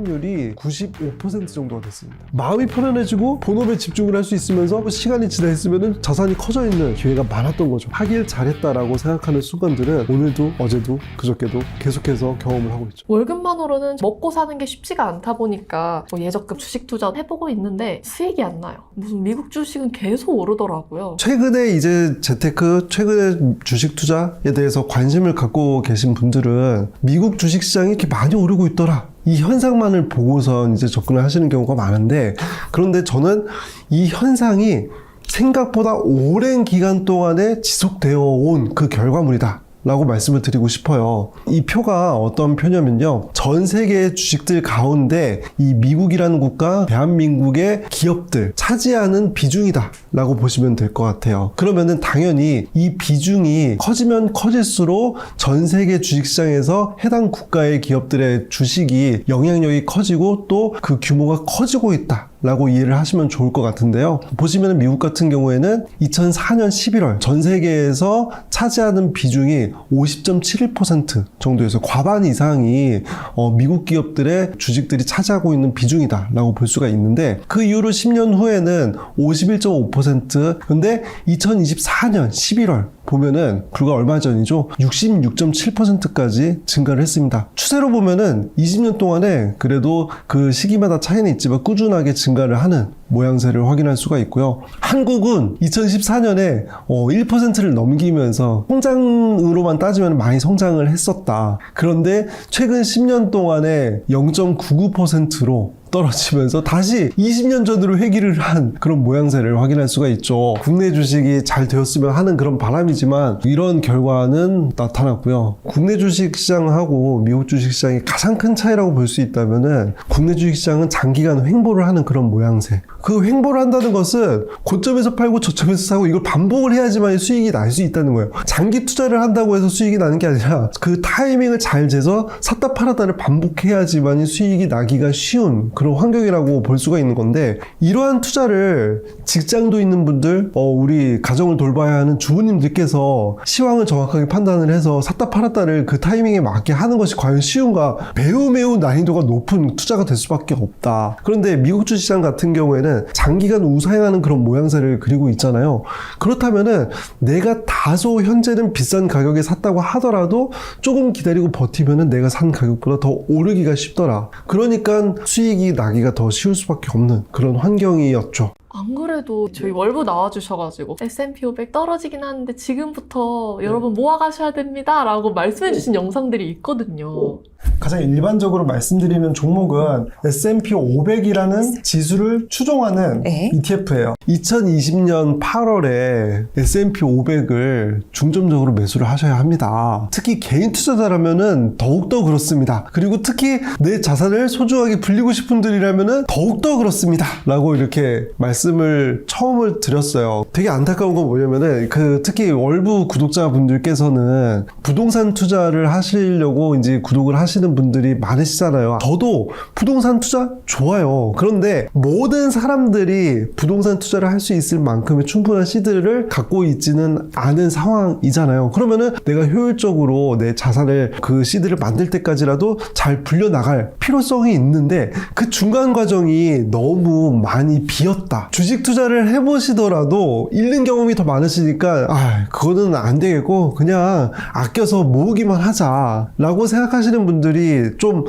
확률이 95% 정도가 됐습니다. 마음이 편안해지고 본업에 집중을 할 수 있으면서 시간이 지나 있으면 자산이 커져 있는 기회가 많았던 거죠. 하길 잘했다라고 생각하는 순간들은 오늘도 어제도 그저께도 계속해서 경험을 하고 있죠. 월급만으로는 먹고 사는 게 쉽지가 않다 보니까 뭐 예적금 주식 투자 해보고 있는데 수익이 안 나요. 무슨 미국 주식은 계속 오르더라고요. 최근에 이제 재테크, 최근에 주식 투자에 대해서 관심을 갖고 계신 분들은 미국 주식 시장이 이렇게 많이 오르고 있더라, 이 현상만을 보고서 이제 접근을 하시는 경우가 많은데, 그런데 저는 이 현상이 생각보다 오랜 기간 동안에 지속되어 온 그 결과물이다 라고 말씀을 드리고 싶어요. 이 표가 어떤 표냐면요, 전 세계의 주식들 가운데 이 미국이라는 국가, 대한민국의 기업들 차지하는 비중이다 라고 보시면 될 것 같아요. 그러면은 당연히 이 비중이 커지면 커질수록 전 세계 주식시장에서 해당 국가의 기업들의 주식이 영향력이 커지고 또 그 규모가 커지고 있다 라고 이해를 하시면 좋을 것 같은데요. 보시면 미국 같은 경우에는 2004년 11월 전 세계에서 차지하는 비중이 50.71% 정도에서 과반 이상이 미국 기업들의 주식들이 차지하고 있는 비중이다 라고 볼 수가 있는데, 그 이후로 10년 후에는 51.5%, 근데 2024년 11월 보면은 불과 얼마 전이죠, 66.7%까지 증가를 했습니다. 추세로 보면은 20년 동안에 그래도 그 시기마다 차이는 있지만 꾸준하게 증가를 하는 모양새를 확인할 수가 있고요. 한국은 2014년에 1%를 넘기면서 성장으로만 따지면 많이 성장을 했었다. 그런데 최근 10년 동안에 0.99%로 떨어지면서 다시 20년 전으로 회귀를 한 그런 모양새를 확인할 수가 있죠. 국내 주식이 잘 되었으면 하는 그런 바람이지만 이런 결과는 나타났고요. 국내 주식시장하고 미국 주식시장이 가장 큰 차이라고 볼 수 있다면은, 국내 주식시장은 장기간 횡보를 하는 그런 모양새. 그 횡보를 한다는 것은 고점에서 팔고 저점에서 사고 이걸 반복을 해야지만 수익이 날 수 있다는 거예요. 장기 투자를 한다고 해서 수익이 나는 게 아니라 그 타이밍을 잘 재서 샀다 팔았다를 반복해야지만 수익이 나기가 쉬운 그런 환경이라고 볼 수가 있는 건데, 이러한 투자를 직장도 있는 분들, 우리 가정을 돌봐야 하는 주부님들께서 시황을 정확하게 판단을 해서 샀다 팔았다를 그 타이밍에 맞게 하는 것이 과연 쉬운가? 매우 난이도가 높은 투자가 될 수밖에 없다. 그런데 미국 주식시장 같은 경우에는 장기간 우상향하는 그런 모양새를 그리고 있잖아요. 그렇다면은 내가 다소 현재는 비싼 가격에 샀다고 하더라도 조금 기다리고 버티면은 내가 산 가격보다 더 오르기가 쉽더라. 그러니까 수익이 나기가 더 쉬울 수밖에 없는 그런 환경이었죠. 안 그래도 저희 월부 나와주셔가지고 S&P 500 떨어지긴 하는데 지금부터 여러분 모아가셔야 됩니다 라고 말씀해주신 영상들이 있거든요. 가장 일반적으로 말씀드리는 종목은 S&P 500이라는 지수를 추종하는 ETF예요. 2020년 8월에 S&P 500을 중점적으로 매수를 하셔야 합니다. 특히 개인 투자자라면은 더욱더 그렇습니다. 그리고 특히 내 자산을 소중하게 불리고 싶은 분들이라면은 더욱더 그렇습니다 라고 이렇게 말씀을 처음을 드렸어요. 되게 안타까운 건 뭐냐면은 특히 월부 구독자분들께서는 부동산 투자를 하시려고 이제 구독을 하시는 분들이 많으시잖아요. 저도 부동산 투자 좋아요. 그런데 모든 사람들이 부동산 투자를 할 수 있을 만큼의 충분한 시드를 갖고 있지는 않은 상황이잖아요. 그러면은 내가 효율적으로 내 자산을 그 시드를 만들 때까지라도 잘 불려나갈 필요성이 있는데, 그 중간 과정이 너무 많이 비었다. 주식 투자를 해보시더라도 잃는 경험이 더 많으시니까 그거는 안 되겠고 그냥 아껴서 모으기만 하자 라고 생각하시는 분들이 좀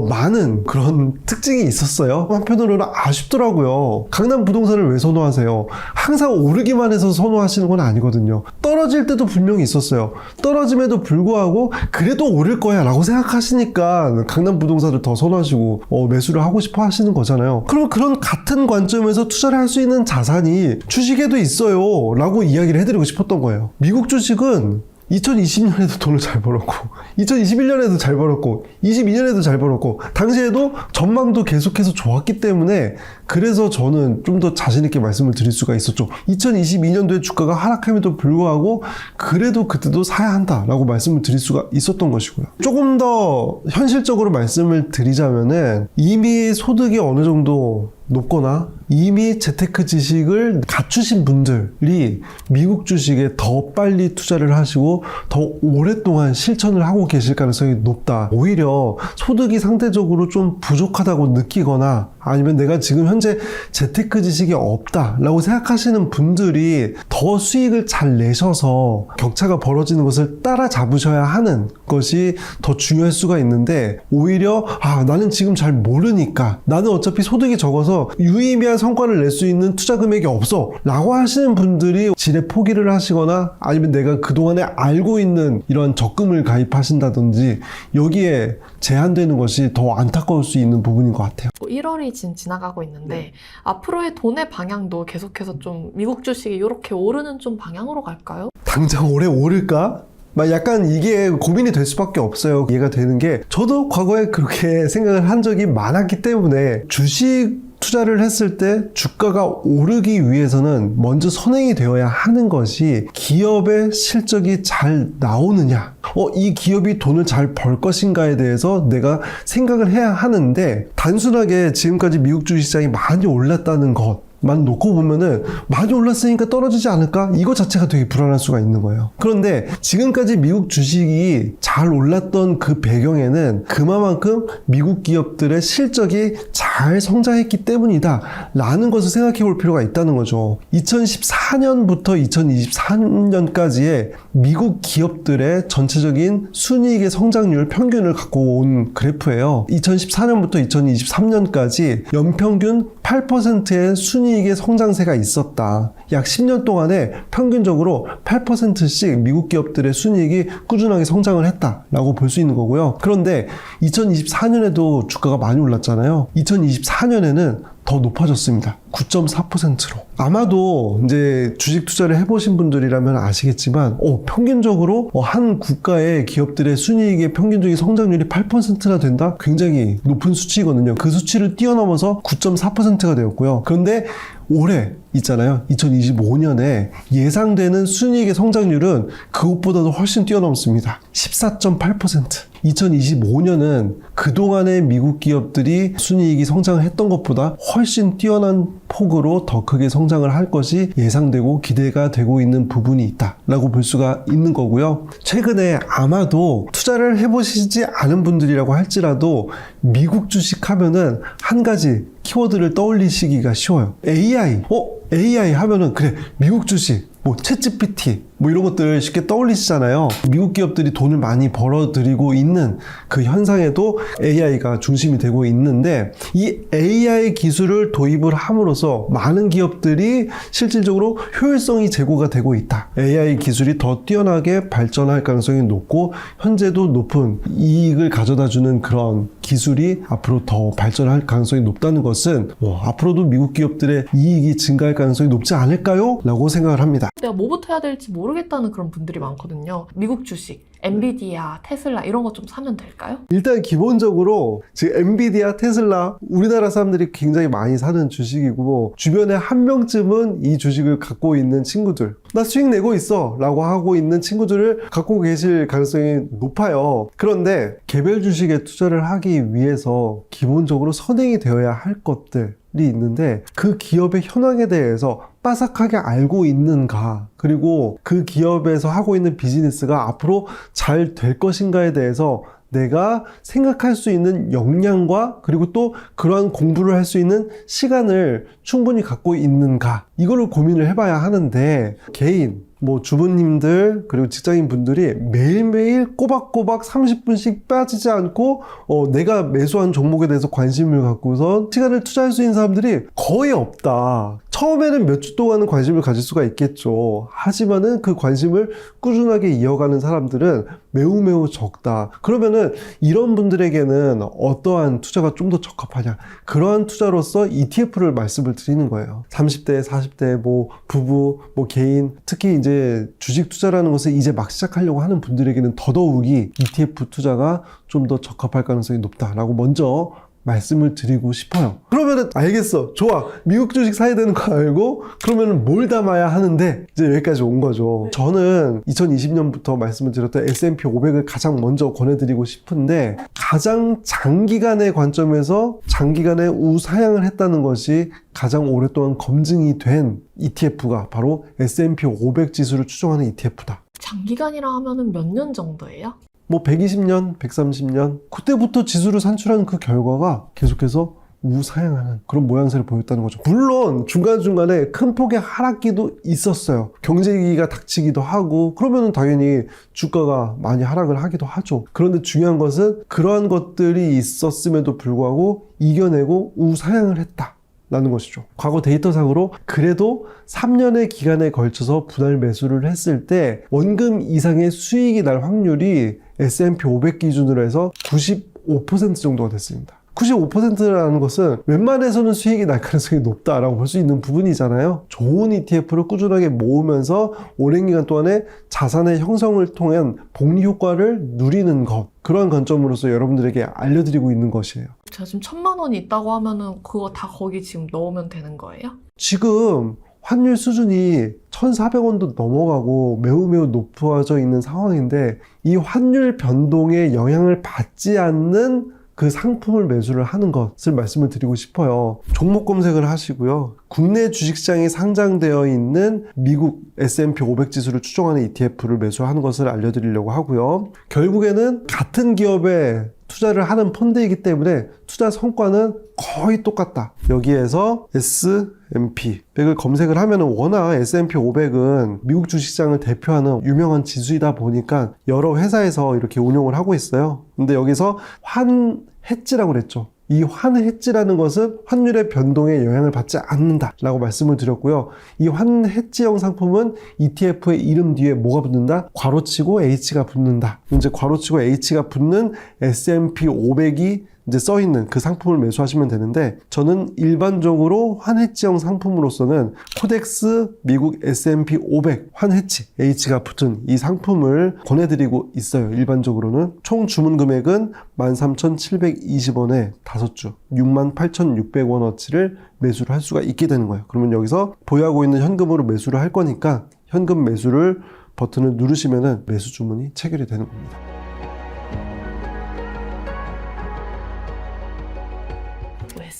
많은 그런 특징이 있었어요. 한편으로는 아쉽더라고요. 강남 부동산을 왜 선호하세요? 항상 오르기만 해서 선호하시는 건 아니거든요. 떨어질 때도 분명히 있었어요. 떨어짐에도 불구하고 그래도 오를 거야 라고 생각하시니까 강남 부동산을 더 선호하시고 매수를 하고 싶어 하시는 거잖아요. 그럼 그런 같은 관점에서 투자를 할 수 있는 자산이 주식에도 있어요 라고 이야기를 해드리고 싶었던 거예요. 미국 주식은 2020년에도 돈을 잘 벌었고 2021년에도 잘 벌었고 22년에도 잘 벌었고 당시에도 전망도 계속해서 좋았기 때문에, 그래서 저는 좀 더 자신있게 말씀을 드릴 수가 있었죠. 2022년도에 주가가 하락함에도 불구하고 그래도 그때도 사야 한다라고 말씀을 드릴 수가 있었던 것이고요. 조금 더 현실적으로 말씀을 드리자면은, 이미 소득이 어느 정도 높거나 이미 재테크 지식을 갖추신 분들이 미국 주식에 더 빨리 투자를 하시고 더 오랫동안 실천을 하고 계실 가능성이 높다. 오히려 소득이 상대적으로 좀 부족하다고 느끼거나 아니면 내가 지금 현재 재테크 지식이 없다라고 생각하시는 분들이 더 수익을 잘 내셔서 격차가 벌어지는 것을 따라잡으셔야 하는 것이 더 중요할 수가 있는데, 오히려 나는 지금 잘 모르니까, 나는 어차피 소득이 적어서 유의미한 성과를 낼 수 있는 투자 금액이 없어 라고 하시는 분들이 지레 포기를 하시거나 아니면 내가 그동안에 알고 있는 이런 적금을 가입하신다든지 여기에 제한되는 것이 더 안타까울 수 있는 부분인 것 같아요. 1월이 지나가고 있는데 앞으로의 돈의 방향도 계속해서 좀 미국 주식이 이렇게 오르는 좀 방향으로 갈까요? 당장 올해 오를까? 막 약간 이게 고민이 될 수밖에 없어요. 이해가 되는 게, 저도 과거에 그렇게 생각을 한 적이 많았기 때문에, 주식 투자를 했을 때 주가가 오르기 위해서는 먼저 선행이 되어야 하는 것이 기업의 실적이 잘 나오느냐, 이 기업이 돈을 잘 벌 것인가에 대해서 내가 생각을 해야 하는데, 단순하게 지금까지 미국 주식시장이 많이 올랐다는 것만 놓고 보면은 많이 올랐으니까 떨어지지 않을까? 이거 자체가 되게 불안할 수가 있는 거예요. 그런데 지금까지 미국 주식이 잘 올랐던 그 배경에는 그만큼 미국 기업들의 실적이 잘 성장했기 때문이다 라는 것을 생각해 볼 필요가 있다는 거죠. 2014년부터 2023년까지의 미국 기업들의 전체적인 순이익의 성장률 평균을 갖고 온 그래프예요. 2014년부터 2023년까지 연평균 8%의 순이익의 성장세가 있었다. 약 10년 동안에 평균적으로 8%씩 미국 기업들의 순이익이 꾸준하게 성장을 했다라고 볼 수 있는 거고요. 그런데 2024년에도 주가가 많이 올랐잖아요. 2024년에는 더 높아졌습니다. 9.4%로. 아마도 이제 주식 투자를 해보신 분들이라면 아시겠지만, 평균적으로 한 국가의 기업들의 순이익의 평균적인 성장률이 8%나 된다? 굉장히 높은 수치거든요. 그 수치를 뛰어넘어서 9.4%가 되었고요. 그런데 올해 있잖아요. 2025년에 예상되는 순이익의 성장률은 그것보다도 훨씬 뛰어넘습니다. 14.8%. 2025년은 그동안의 미국 기업들이 순이익이 성장을 했던 것보다 훨씬 뛰어난 폭으로 더 크게 성장을 할 것이 예상되고 기대가 되고 있는 부분이 있다라고 볼 수가 있는 거고요. 최근에 아마도 투자를 해보시지 않은 분들이라고 할지라도 미국 주식 하면은 한 가지 키워드를 떠올리시기가 쉬워요. AI. AI 하면은 그래, 미국 주식, 챗GPT 이런 것들 쉽게 떠올리시잖아요. 미국 기업들이 돈을 많이 벌어들이고 있는 그 현상에도 AI가 중심이 되고 있는데, 이 AI 기술을 도입을 함으로써 많은 기업들이 실질적으로 효율성이 제고가 되고 있다. AI 기술이 더 뛰어나게 발전할 가능성이 높고 현재도 높은 이익을 가져다주는 그런 기술이 앞으로 더 발전할 가능성이 높다는 것은 앞으로도 미국 기업들의 이익이 증가할 가능성이 높지 않을까요? 라고 생각을 합니다. 내가 뭐부터 해야 될지 모르겠다는 그런 분들이 많거든요. 미국 주식, 엔비디아, 테슬라 이런 거 좀 사면 될까요? 일단 기본적으로 지금 엔비디아, 테슬라 우리나라 사람들이 굉장히 많이 사는 주식이고, 주변에 한 명쯤은 이 주식을 갖고 있는 친구들, 나 수익 내고 있어 라고 하고 있는 친구들을 갖고 계실 가능성이 높아요. 그런데 개별 주식에 투자를 하기 위해서 기본적으로 선행이 되어야 할 것들이 있는데, 그 기업의 현황에 대해서 빠삭하게 알고 있는가, 그리고 그 기업에서 하고 있는 비즈니스가 앞으로 잘 될 것인가에 대해서 내가 생각할 수 있는 역량과, 그리고 또 그러한 공부를 할 수 있는 시간을 충분히 갖고 있는가, 이거를 고민을 해봐야 하는데, 개인 주부님들 그리고 직장인 분들이 매일매일 꼬박꼬박 30분씩 빠지지 않고 내가 매수한 종목에 대해서 관심을 갖고서 시간을 투자할 수 있는 사람들이 거의 없다. 처음에는 몇 주 동안은 관심을 가질 수가 있겠죠. 하지만은 그 관심을 꾸준하게 이어가는 사람들은 매우 적다. 그러면은 이런 분들에게는 어떠한 투자가 좀 더 적합하냐, 그러한 투자로서 ETF를 말씀을 드리는 거예요. 30대, 40대, 부부, 개인, 특히 이제 주식 투자라는 것을 이제 막 시작하려고 하는 분들에게는 더더욱이 ETF 투자가 좀 더 적합할 가능성이 높다라고 먼저 말씀을 드리고 싶어요. 그러면은 알겠어. 좋아. 미국 주식 사야 되는 거 알고 그러면은 뭘 담아야 하는데 이제 여기까지 온 거죠. 저는 2020년부터 말씀을 드렸던 S&P 500을 가장 먼저 권해드리고 싶은데 가장 장기간의 관점에서 장기간의 우상향을 했다는 것이 가장 오랫동안 검증이 된 ETF가 바로 S&P 500 지수를 추종하는 ETF다. 장기간이라 하면은 몇 년 정도예요? 뭐 120년, 130년 그때부터 지수를 산출한 그 결과가 계속해서 우상향하는 그런 모양새를 보였다는 거죠. 물론 중간중간에 큰 폭의 하락기도 있었어요. 경제위기가 닥치기도 하고 그러면은 당연히 주가가 많이 하락을 하기도 하죠. 그런데 중요한 것은 그러한 것들이 있었음에도 불구하고 이겨내고 우상향을 했다. 라는 것이죠. 과거 데이터상으로 그래도 3년의 기간에 걸쳐서 분할 매수를 했을 때 원금 이상의 수익이 날 확률이 S&P 500 기준으로 해서 95% 정도가 됐습니다. 95%라는 것은 웬만해서는 수익이 날 가능성이 높다라고 볼 수 있는 부분이잖아요. 좋은 ETF를 꾸준하게 모으면서 오랜 기간 동안에 자산의 형성을 통한 복리 효과를 누리는 것, 그러한 관점으로서 여러분들에게 알려드리고 있는 것이에요. 제가 지금 1,000만 원이 있다고 하면은 그거 다 거기 지금 넣으면 되는 거예요? 지금 환율 수준이 1,400원도 넘어가고 매우 높아져 있는 상황인데 이 환율 변동에 영향을 받지 않는 그 상품을 매수를 하는 것을 말씀을 드리고 싶어요. 종목 검색을 하시고요. 국내 주식시장에 상장되어 있는 미국 S&P 500 지수를 추종하는 ETF를 매수하는 것을 알려드리려고 하고요. 결국에는 같은 기업에 투자를 하는 펀드이기 때문에 투자 성과는 거의 똑같다. 여기에서 S&P 100을 검색을 하면 워낙 S&P 500은 미국 주식시장을 대표하는 유명한 지수이다 보니까 여러 회사에서 이렇게 운용을 하고 있어요. 근데 여기서 환해지라고 그랬죠. 이 환해지라는 것은 환율의 변동에 영향을 받지 않는다라고 말씀을 드렸고요. 이 환해지형 상품은 ETF의 이름 뒤에 뭐가 붙는다? 괄호치고 H가 붙는다. 이제 괄호치고 H가 붙는 S&P 500이 이제 써있는 그 상품을 매수하시면 되는데 저는 일반적으로 환해지형 상품으로서는 코덱스 미국 S&P 500 환해지 H가 붙은 이 상품을 권해드리고 있어요. 일반적으로는 총 주문 금액은 13,720원에 5주 68,600원어치를 매수를 할 수가 있게 되는 거예요. 그러면 여기서 보유하고 있는 현금으로 매수를 할 거니까 현금 매수를 버튼을 누르시면 매수 주문이 체결이 되는 겁니다.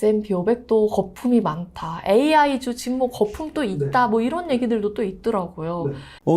S&P 500도 거품이 많다. AI주 지금 뭐 거품도 있다. 뭐 이런 얘기들도 또 있더라고요.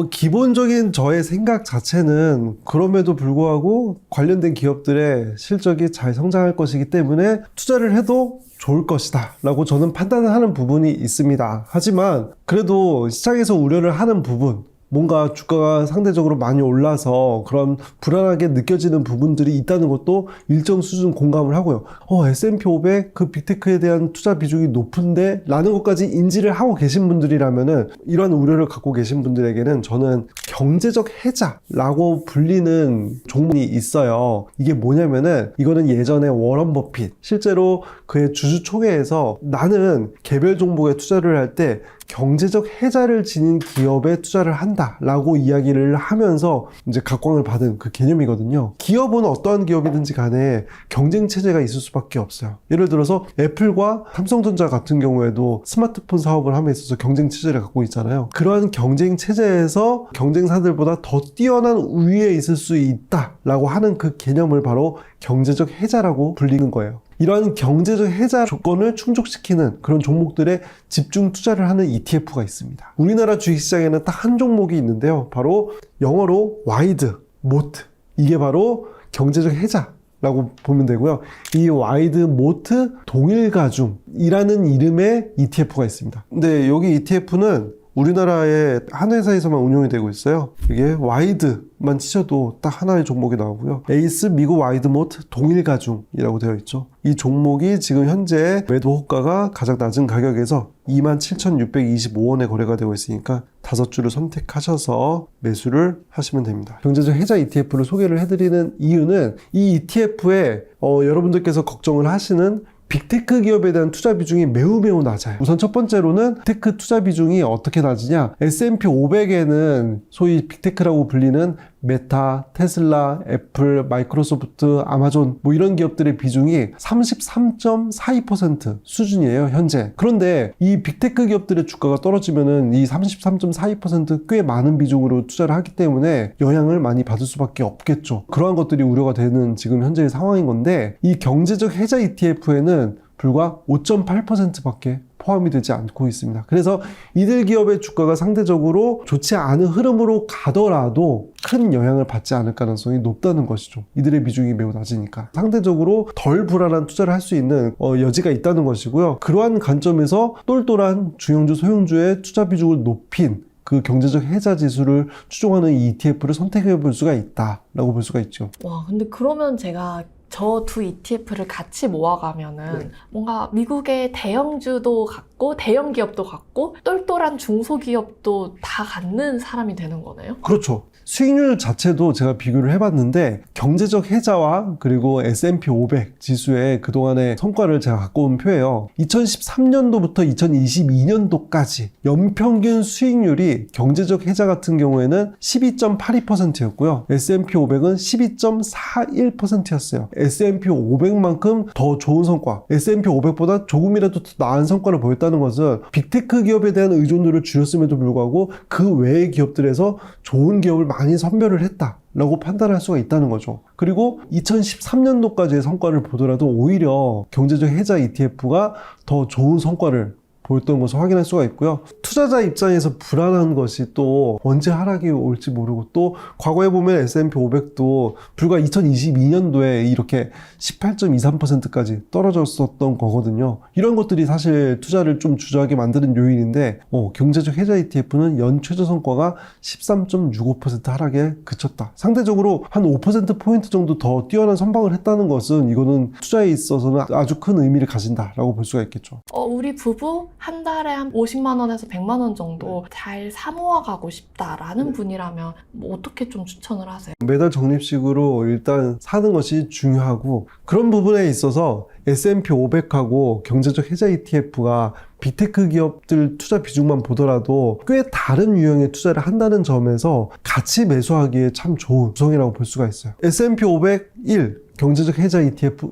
기본적인 저의 생각 자체는 그럼에도 불구하고 관련된 기업들의 실적이 잘 성장할 것이기 때문에 투자를 해도 좋을 것이다 라고 저는 판단을 하는 부분이 있습니다. 하지만 그래도 시장에서 우려를 하는 부분, 뭔가 주가가 상대적으로 많이 올라서 그런 불안하게 느껴지는 부분들이 있다는 것도 일정 수준 공감을 하고요. S&P 500 그 빅테크에 대한 투자 비중이 높은데 라는 것까지 인지를 하고 계신 분들이라면은 이런 우려를 갖고 계신 분들에게는 저는 경제적 해자라고 불리는 종목이 있어요. 이게 뭐냐면은 이거는 예전에 워런 버핏 실제로 그의 주주총회에서 나는 개별 종목에 투자를 할 때 경제적 해자를 지닌 기업에 투자를 한다라고 이야기를 하면서 이제 각광을 받은 그 개념이거든요. 기업은 어떠한 기업이든지 간에 경쟁 체제가 있을 수밖에 없어요. 예를 들어서 애플과 삼성전자 같은 경우에도 스마트폰 사업을 함에 있어서 경쟁 체제를 갖고 있잖아요. 그러한 경쟁 체제에서 경쟁사들보다 더 뛰어난 우위에 있을 수 있다라고 하는 그 개념을 바로 경제적 해자라고 불리는 거예요. 이러한 경제적 해자 조건을 충족시키는 그런 종목들에 집중 투자를 하는 ETF가 있습니다. 우리나라 주식시장에는 딱 한 종목이 있는데요. 바로 영어로 와이드, 모트. 이게 바로 경제적 해자라고 보면 되고요. 이 와이드, 모트, 동일가중이라는 이름의 ETF가 있습니다. 근데 여기 ETF는 우리나라의 한 회사에서만 운용이 되고 있어요. 이게 와이드만 치셔도 딱 하나의 종목이 나오고요. 에이스 미국 와이드 모트 동일가중이라고 되어 있죠. 이 종목이 지금 현재 매도 호가가 가장 낮은 가격에서 27,625원에 거래가 되고 있으니까 5주를 선택하셔서 매수를 하시면 됩니다. 경제적 해자 ETF를 소개를 해드리는 이유는 이 ETF에 여러분들께서 걱정을 하시는 빅테크 기업에 대한 투자 비중이 매우 낮아요. 우선 첫 번째로는 빅테크 투자 비중이 어떻게 낮으냐? S&P 500에는 소위 빅테크라고 불리는 메타, 테슬라, 애플, 마이크로소프트, 아마존 뭐 이런 기업들의 비중이 33.42% 수준이에요, 현재. 그런데 이 빅테크 기업들의 주가가 떨어지면은 이 33.42% 꽤 많은 비중으로 투자를 하기 때문에 영향을 많이 받을 수밖에 없겠죠. 그러한 것들이 우려가 되는 지금 현재의 상황인 건데, 이 경제적 해자 ETF에는 불과 5.8%밖에 포함이 되지 않고 있습니다. 그래서 이들 기업의 주가가 상대적으로 좋지 않은 흐름으로 가더라도 큰 영향을 받지 않을 가능성이 높다는 것이죠. 이들의 비중이 매우 낮으니까. 상대적으로 덜 불안한 투자를 할 수 있는 여지가 있다는 것이고요. 그러한 관점에서 똘똘한 중형주, 소형주의 투자 비중을 높인 그 경제적 해자 지수를 추종하는 이 ETF를 선택해 볼 수가 있다라고 볼 수가 있죠. 와, 근데 그러면 제가 저 두 ETF를 같이 모아가면은 뭔가 미국의 대형주도 갖고 대형 기업도 갖고 똘똘한 중소기업도 다 갖는 사람이 되는 거네요? 그렇죠. 수익률 자체도 제가 비교를 해봤는데 경제적 해자와 그리고 S&P 500 지수의 그동안의 성과를 제가 갖고 온 표예요. 2013년도부터 2022년도까지 연평균 수익률이 경제적 해자 같은 경우에는 12.82%였고요. S&P 500은 12.41%였어요. S&P 500만큼 더 좋은 성과, S&P 500보다 조금이라도 더 나은 성과를 보였다는 것은 빅테크 기업에 대한 의존도를 줄였음에도 불구하고 그 외의 기업들에서 좋은 기업을 많이 선별을 했다라고 판단할 수가 있다는 거죠. 그리고 2013년도까지의 성과를 보더라도 오히려 경제적 해자 ETF가 더 좋은 성과를 보였던 것을 확인할 수가 있고요. 투자자 입장에서 불안한 것이 또 언제 하락이 올지 모르고, 또 과거에 보면 S&P 500도 불과 2022년도에 이렇게 18.23%까지 떨어졌었던 거거든요. 이런 것들이 사실 투자를 좀 주저하게 만드는 요인인데 경제적 해자 ETF는 연 최저 성과가 13.65% 하락에 그쳤다. 상대적으로 한 5%포인트 정도 더 뛰어난 선방을 했다는 것은 이거는 투자에 있어서는 아주 큰 의미를 가진다라고 볼 수가 있겠죠. 우리 부부 한 달에 한 50만 원에서 100만 원 정도 잘 사모아가고 싶다라는 분이라면 뭐 어떻게 좀 추천을 하세요? 매달 적립식으로 일단 사는 것이 중요하고, 그런 부분에 있어서 S&P 500하고 경제적 해자 ETF가 빅테크 기업들 투자 비중만 보더라도 꽤 다른 유형의 투자를 한다는 점에서 같이 매수하기에 참 좋은 구성이라고 볼 수가 있어요. S&P 500 1, 경제적 해자 ETF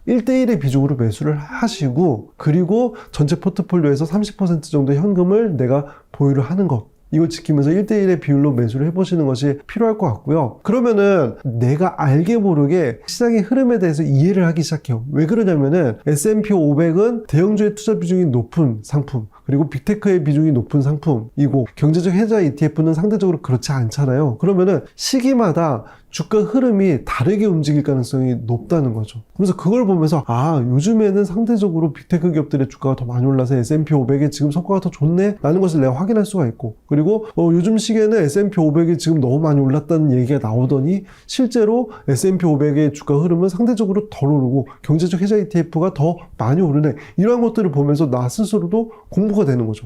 1대1의 비중으로 매수를 하시고, 그리고 전체 포트폴리오에서 30% 정도 현금을 내가 보유를 하는 것, 이걸 지키면서 1대1의 비율로 매수를 해보시는 것이 필요할 것 같고요. 그러면은 내가 알게 모르게 시장의 흐름에 대해서 이해를 하기 시작해요. 왜 그러냐면은 S&P 500은 대형주의 투자 비중이 높은 상품, 그리고 빅테크의 비중이 높은 상품이고, 경제적 해자 ETF는 상대적으로 그렇지 않잖아요. 그러면은 시기마다 주가 흐름이 다르게 움직일 가능성이 높다는 거죠. 그래서 그걸 보면서 요즘에는 상대적으로 빅테크 기업들의 주가가 더 많이 올라서 S&P 500의 지금 성과가 더 좋네 라는 것을 내가 확인할 수가 있고, 그리고 요즘 시기에는 S&P 500이 지금 너무 많이 올랐다는 얘기가 나오더니 실제로 S&P 500의 주가 흐름은 상대적으로 덜 오르고 경제적 해자 ETF가 더 많이 오르네, 이러한 것들을 보면서 나 스스로도 공부가 되는 거죠.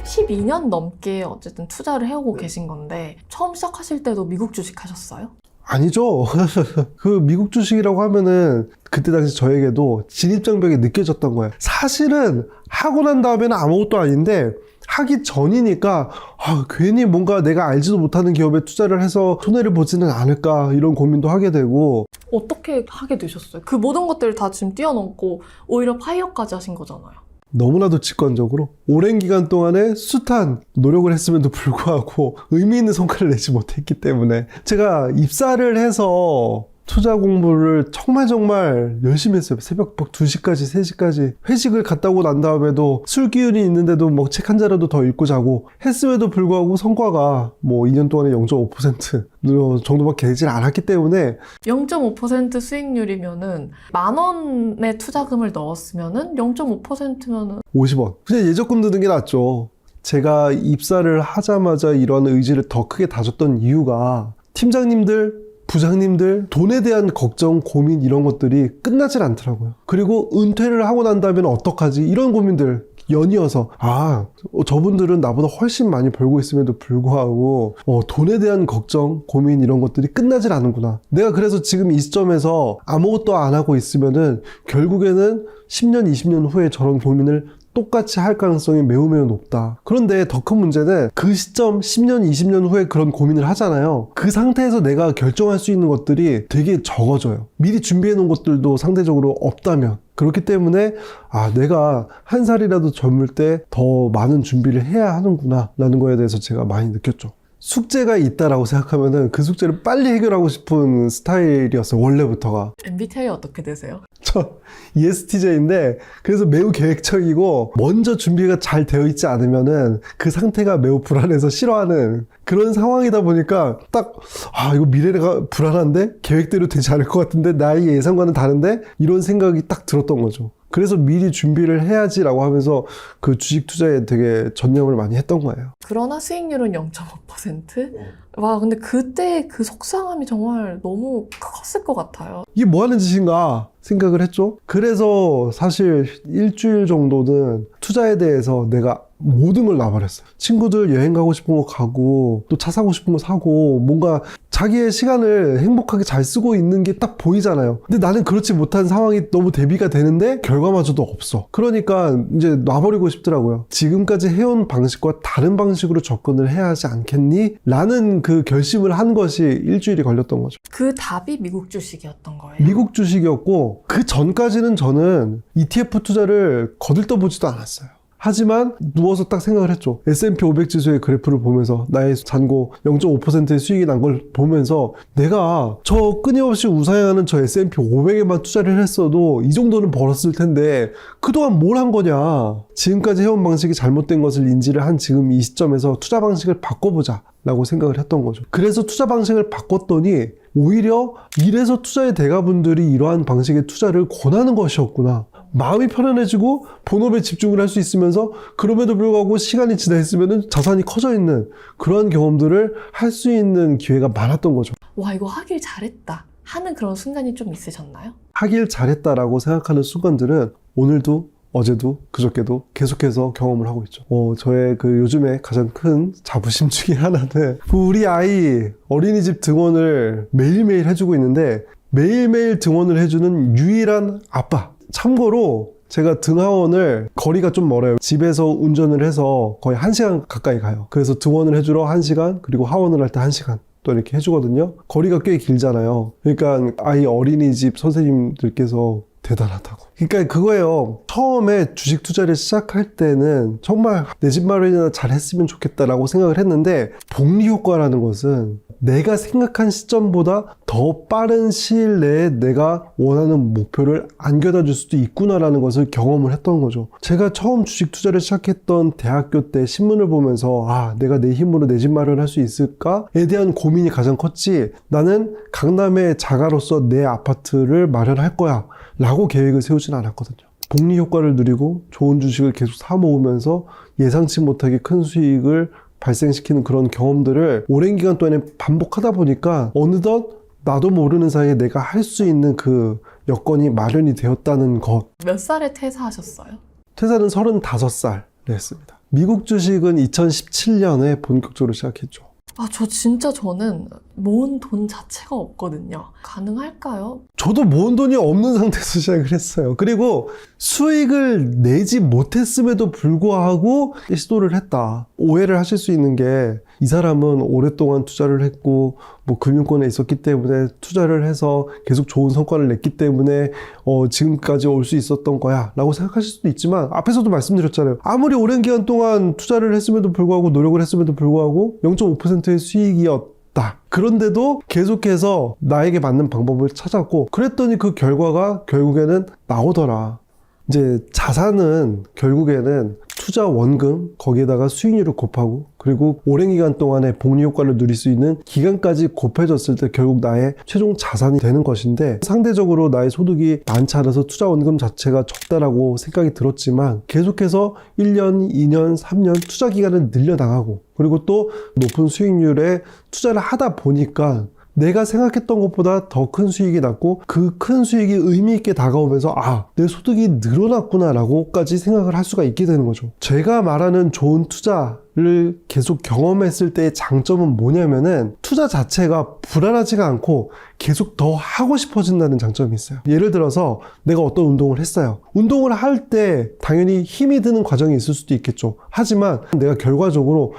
12년 넘게 어쨌든 투자를 해오고 계신 건데 처음 시작하실 때도 미국 주식 하셨어요? 아니죠. 그 미국 주식이라고 하면은 그때 당시 저에게도 진입장벽이 느껴졌던 거예요. 사실은 하고 난 다음에는 아무것도 아닌데, 하기 전이니까 괜히 뭔가 내가 알지도 못하는 기업에 투자를 해서 손해를 보지는 않을까, 이런 고민도 하게 되고. 어떻게 하게 되셨어요? 그 모든 것들을 다 지금 뛰어넘고 오히려 파이어까지 하신 거잖아요. 너무나도 직관적으로 오랜 기간 동안에 숱한 노력을 했음에도 불구하고 의미 있는 성과를 내지 못했기 때문에, 제가 입사를 해서 투자 공부를 정말 열심히 했어요. 새벽 2시까지 3시까지 회식을 갔다 오고 난 다음에도 술 기운이 있는데도 뭐 책 한 자라도 더 읽고 자고 했음에도 불구하고 성과가 뭐 2년 동안에 0.5% 정도밖에 되질 않았기 때문에. 0.5% 수익률이면은 10,000원의 투자금을 넣었으면은 0.5%면은 50원. 그냥 예적금 드는 게 낫죠. 제가 입사를 하자마자 이런 의지를 더 크게 다졌던 이유가, 팀장님들, 부장님들 돈에 대한 걱정, 고민, 이런 것들이 끝나질 않더라고요. 그리고 은퇴를 하고 난 다음에는 어떡하지, 이런 고민들 연이어서 저분들은 나보다 훨씬 많이 벌고 있음에도 불구하고 돈에 대한 걱정, 고민 이런 것들이 끝나질 않는구나. 내가 그래서 지금 이 시점에서 아무것도 안 하고 있으면은 결국에는 10년, 20년 후에 저런 고민을 똑같이 할 가능성이 매우 매우 높다. 그런데 더 큰 문제는 그 시점 10년, 20년 후에 그런 고민을 하잖아요. 그 상태에서 내가 결정할 수 있는 것들이 되게 적어져요. 미리 준비해 놓은 것들도 상대적으로 없다면. 그렇기 때문에 내가 한 살이라도 젊을 때 더 많은 준비를 해야 하는구나 라는 거에 대해서 제가 많이 느꼈죠. 숙제가 있다라고 생각하면은 그 숙제를 빨리 해결하고 싶은 스타일이었어요. 원래부터가. MBTI 어떻게 되세요? 저 ESTJ인데 그래서 매우 계획적이고 먼저 준비가 잘 되어 있지 않으면은 그 상태가 매우 불안해서 싫어하는 그런 상황이다 보니까 딱 이거 미래가 불안한데 계획대로 되지 않을 것 같은데 나의 예상과는 다른데 이런 생각이 딱 들었던 거죠. 그래서 미리 준비를 해야지라고 하면서 그 주식 투자에 되게 전념을 많이 했던 거예요. 그러나 수익률은 0.5%? 와, 근데 그때 그 속상함이 정말 너무 컸을 것 같아요. 이게 뭐 하는 짓인가 생각을 했죠. 그래서 사실 일주일 정도는 투자에 대해서 내가 모든 걸 놔버렸어요. 친구들 여행 가고 싶은 거 가고 또 차 사고 싶은 거 사고 뭔가 자기의 시간을 행복하게 잘 쓰고 있는 게 딱 보이잖아요. 근데 나는 그렇지 못한 상황이 너무 대비가 되는데 결과마저도 없어. 그러니까 이제 놔버리고 싶더라고요. 지금까지 해온 방식과 다른 방식으로 접근을 해야 하지 않겠니? 라는 그 결심을 한 것이 일주일이 걸렸던 거죠. 그 답이 미국 주식이었던 거예요. 미국 주식이었고 그 전까지는 저는 ETF 투자를 거들떠보지도 않았어요. 하지만 누워서 딱 생각을 했죠. S&P 500 지수의 그래프를 보면서 나의 잔고 0.5%의 수익이 난 걸 보면서 내가 저 끊임없이 우상향하는 저 S&P 500에만 투자를 했어도 이 정도는 벌었을 텐데 그동안 뭘 한 거냐. 지금까지 해온 방식이 잘못된 것을 인지를 한 지금 이 시점에서 투자 방식을 바꿔보자 라고 생각을 했던 거죠. 그래서 투자 방식을 바꿨더니 오히려 이래서 투자의 대가분들이 이러한 방식의 투자를 권하는 것이었구나. 마음이 편안해지고 본업에 집중을 할 수 있으면서 그럼에도 불구하고 시간이 지나 있으면 자산이 커져 있는 그러한 경험들을 할 수 있는 기회가 많았던 거죠. 와, 이거 하길 잘했다 하는 그런 순간이 좀 있으셨나요? 하길 잘했다라고 생각하는 순간들은 오늘도 어제도 그저께도 계속해서 경험을 하고 있죠. 저의 그 요즘에 가장 큰 자부심 중에 하나는 우리 아이 어린이집 등원을 매일매일 해주고 있는데 매일매일 등원을 해주는 유일한 아빠. 참고로 제가 등하원을 거리가 좀 멀어요. 집에서 운전을 해서 거의 1시간 가까이 가요. 그래서 등원을 해주러 1시간, 그리고 하원을 할 때 1시간 또 이렇게 해주거든요. 거리가 꽤 길잖아요. 그러니까 아이 어린이집 선생님들께서 대단하다고. 그러니까 그거예요. 처음에 주식 투자를 시작할 때는 정말 내 집 마련이나 잘 했으면 좋겠다라고 생각을 했는데 복리 효과라는 것은 내가 생각한 시점보다 더 빠른 시일 내에 내가 원하는 목표를 안겨다 줄 수도 있구나라는 것을 경험을 했던 거죠. 제가 처음 주식 투자를 시작했던 대학교 때 신문을 보면서 내가 내 힘으로 내 집 마련할 수 있을까에 대한 고민이 가장 컸지 나는 강남의 자가로서 내 아파트를 마련할 거야 라고 계획을 세우진 않았거든요. 복리 효과를 누리고 좋은 주식을 계속 사 모으면서 예상치 못하게 큰 수익을 발생시키는 그런 경험들을 오랜 기간 동안에 반복하다 보니까 어느덧 나도 모르는 사이에 내가 할 수 있는 그 여건이 마련이 되었다는 것. 몇 살에 퇴사하셨어요? 퇴사는 35살에 했습니다. 미국 주식은 2017년에 본격적으로 시작했죠. 저는 모은 돈 자체가 없거든요. 가능할까요? 저도 모은 돈이 없는 상태에서 시작을 했어요. 그리고 수익을 내지 못했음에도 불구하고 시도를 했다. 오해를 하실 수 있는 게 이 사람은 오랫동안 투자를 했고 금융권에 있었기 때문에 투자를 해서 계속 좋은 성과를 냈기 때문에 지금까지 올 수 있었던 거야 라고 생각하실 수도 있지만 앞에서도 말씀드렸잖아요. 아무리 오랜 기간 동안 투자를 했음에도 불구하고 노력을 했음에도 불구하고 0.5%의 수익이었다. 그런데도 계속해서 나에게 맞는 방법을 찾았고 그랬더니 그 결과가 결국에는 나오더라. 이제 자산은 결국에는 투자 원금 거기에다가 수익률을 곱하고 그리고 오랜 기간 동안의 복리 효과를 누릴 수 있는 기간까지 곱해졌을 때 결국 나의 최종 자산이 되는 것인데 상대적으로 나의 소득이 많지 않아서 투자 원금 자체가 적다라고 생각이 들었지만 계속해서 1년, 2년, 3년 투자 기간을 늘려나가고 그리고 또 높은 수익률에 투자를 하다 보니까 내가 생각했던 것보다 더 큰 수익이 났고 그 큰 수익이 의미 있게 다가오면서 내 소득이 늘어났구나 라고까지 생각을 할 수가 있게 되는 거죠. 제가 말하는 좋은 투자를 계속 경험했을 때의 장점은 뭐냐면은 투자 자체가 불안하지가 않고 계속 더 하고 싶어진다는 장점이 있어요. 예를 들어서 내가 어떤 운동을 했어요. 운동을 할 때 당연히 힘이 드는 과정이 있을 수도 있겠죠. 하지만 내가 결과적으로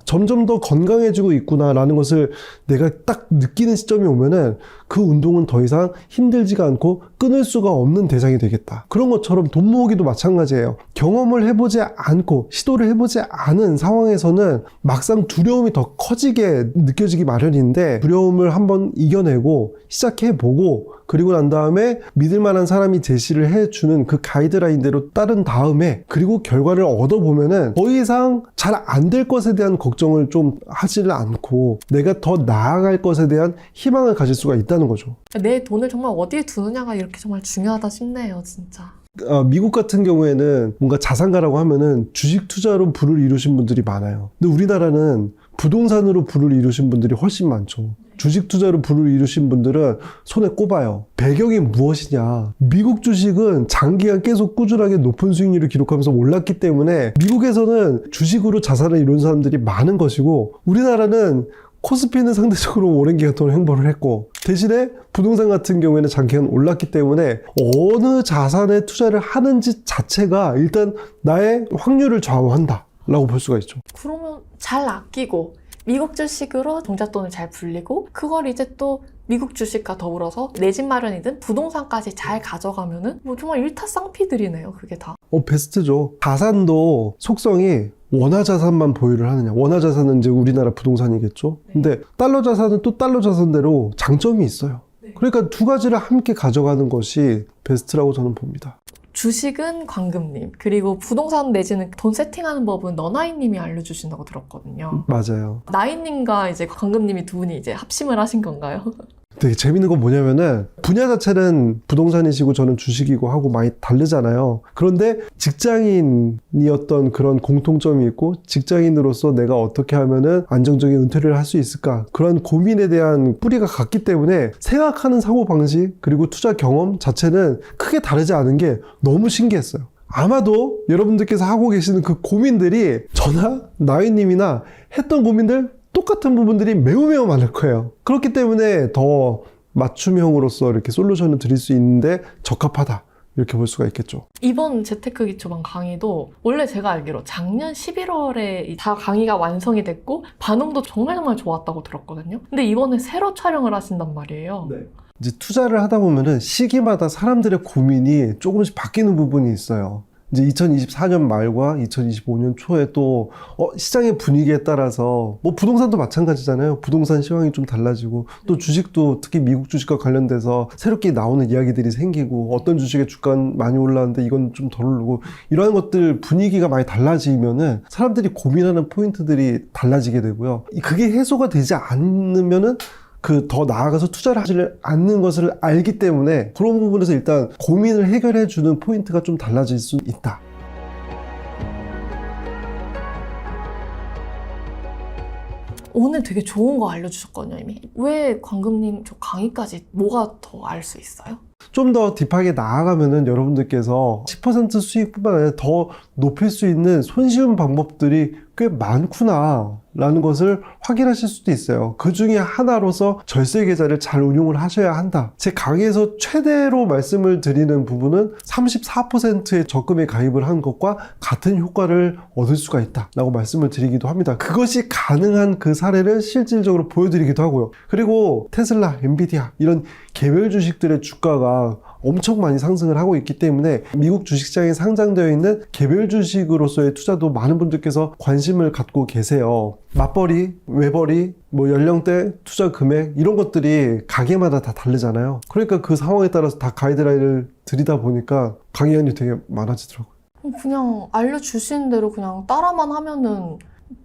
점점 더 건강해지고 있구나 라는 것을 내가 딱 느끼는 시점이 오면은 그 운동은 더 이상 힘들지가 않고 끊을 수가 없는 대상이 되겠다. 그런 것처럼 돈 모으기도 마찬가지예요. 경험을 해보지 않고 시도를 해보지 않은 상황에서는 막상 두려움이 더 커지게 느껴지기 마련인데, 두려움을 한번 이겨내고 시작해보고 그리고 난 다음에 믿을 만한 사람이 제시를 해주는 그 가이드라인대로 따른 다음에 그리고 결과를 얻어보면은 더 이상 잘 안 될 것에 대한 걱정을 좀 하지를 않고 내가 더 나아갈 것에 대한 희망을 가질 수가 있다는 거죠. 내 돈을 정말 어디에 두느냐가 이렇게 정말 중요하다 싶네요, 진짜. 미국 같은 경우에는 뭔가 자산가라고 하면은 주식 투자로 부를 이루신 분들이 많아요. 근데 우리나라는 부동산으로 부를 이루신 분들이 훨씬 많죠. 주식 투자로 부를 이루신 분들은 손에 꼽아요. 배경이 무엇이냐? 미국 주식은 장기간 계속 꾸준하게 높은 수익률을 기록하면서 올랐기 때문에 미국에서는 주식으로 자산을 이룬 사람들이 많은 것이고, 우리나라는 코스피는 상대적으로 오랜 기간 동안 횡보를 했고 대신에 부동산 같은 경우에는 장기간 올랐기 때문에 어느 자산에 투자를 하는지 자체가 일단 나의 확률을 좌우한다 라고 볼 수가 있죠. 그러면 잘 아끼고 미국 주식으로 종잣돈을 잘 불리고 그걸 이제 또 미국 주식과 더불어서 내 집 마련이든 부동산까지 잘 가져가면은 뭐 정말 일타쌍피들이네요, 그게 다. 베스트죠. 자산도 속성이 원화 자산만 보유를 하느냐. 원화 자산은 이제 우리나라 부동산이겠죠. 근데 달러 자산은 또 달러 자산대로 장점이 있어요. 그러니까 두 가지를 함께 가져가는 것이 베스트라고 저는 봅니다. 주식은 광금님, 그리고 부동산 내지는 돈 세팅하는 법은 너나이님이 알려주신다고 들었거든요. 맞아요. 나이님과 이제 광금님이 두 분이 이제 합심을 하신 건가요? 되게 재밌는 건 뭐냐면은 분야 자체는 부동산이시고 저는 주식이고 하고 많이 다르잖아요. 그런데 직장인이었던 그런 공통점이 있고, 직장인으로서 내가 어떻게 하면은 안정적인 은퇴를 할 수 있을까, 그런 고민에 대한 뿌리가 같기 때문에 생각하는 사고방식 그리고 투자 경험 자체는 크게 다르지 않은 게 너무 신기했어요. 아마도 여러분들께서 하고 계시는 그 고민들이 저나 나이님이나 했던 고민들 똑같은 부분들이 매우 많을 거예요. 그렇기 때문에 더 맞춤형으로서 이렇게 솔루션을 드릴 수 있는데 적합하다, 이렇게 볼 수가 있겠죠. 이번 재테크 기초반 강의도 원래 제가 알기로 작년 11월에 다 강의가 완성이 됐고 반응도 정말 좋았다고 들었거든요. 근데 이번에 새로 촬영을 하신단 말이에요. 네. 이제 투자를 하다 보면은 시기마다 사람들의 고민이 조금씩 바뀌는 부분이 있어요. 이제 2024년 말과 2025년 초에 또 시장의 분위기에 따라서 뭐 부동산도 마찬가지잖아요. 부동산 시황이 좀 달라지고 또 주식도 특히 미국 주식과 관련돼서 새롭게 나오는 이야기들이 생기고, 어떤 주식의 주가는 많이 올랐는데 이건 좀 덜 오르고, 이러한 것들 분위기가 많이 달라지면은 사람들이 고민하는 포인트들이 달라지게 되고요. 그게 해소가 되지 않으면은 더 나아가서 투자를 하지 않는 것을 알기 때문에 그런 부분에서 일단 고민을 해결해 주는 포인트가 좀 달라질 수 있다. 오늘 되게 좋은 거 알려주셨거든요, 이미. 왜 광금님 저 강의까지 뭐가 더 알 수 있어요? 좀 더 딥하게 나아가면은 여러분들께서 10% 수익뿐만 아니라 더 높일 수 있는 손쉬운 방법들이 꽤 많구나 라는 것을 확인하실 수도 있어요. 그 중에 하나로서 절세 계좌를 잘 운용을 하셔야 한다. 제 강의에서 최대로 말씀을 드리는 부분은 34%의 적금에 가입을 한 것과 같은 효과를 얻을 수가 있다 라고 말씀을 드리기도 합니다. 그것이 가능한 그 사례를 실질적으로 보여드리기도 하고요. 그리고 테슬라, 엔비디아 이런 개별 주식들의 주가가 엄청 많이 상승을 하고 있기 때문에 미국 주식시장에 상장되어 있는 개별 주식으로서의 투자도 많은 분들께서 관심을 갖고 계세요. 맞벌이, 외벌이, 뭐 연령대, 투자 금액 이런 것들이 가게마다 다 다르잖아요. 그러니까 그 상황에 따라서 다 가이드라인을 드리다 보니까 강의안이 되게 많아지더라고요. 그냥 알려주신 대로 그냥 따라만 하면은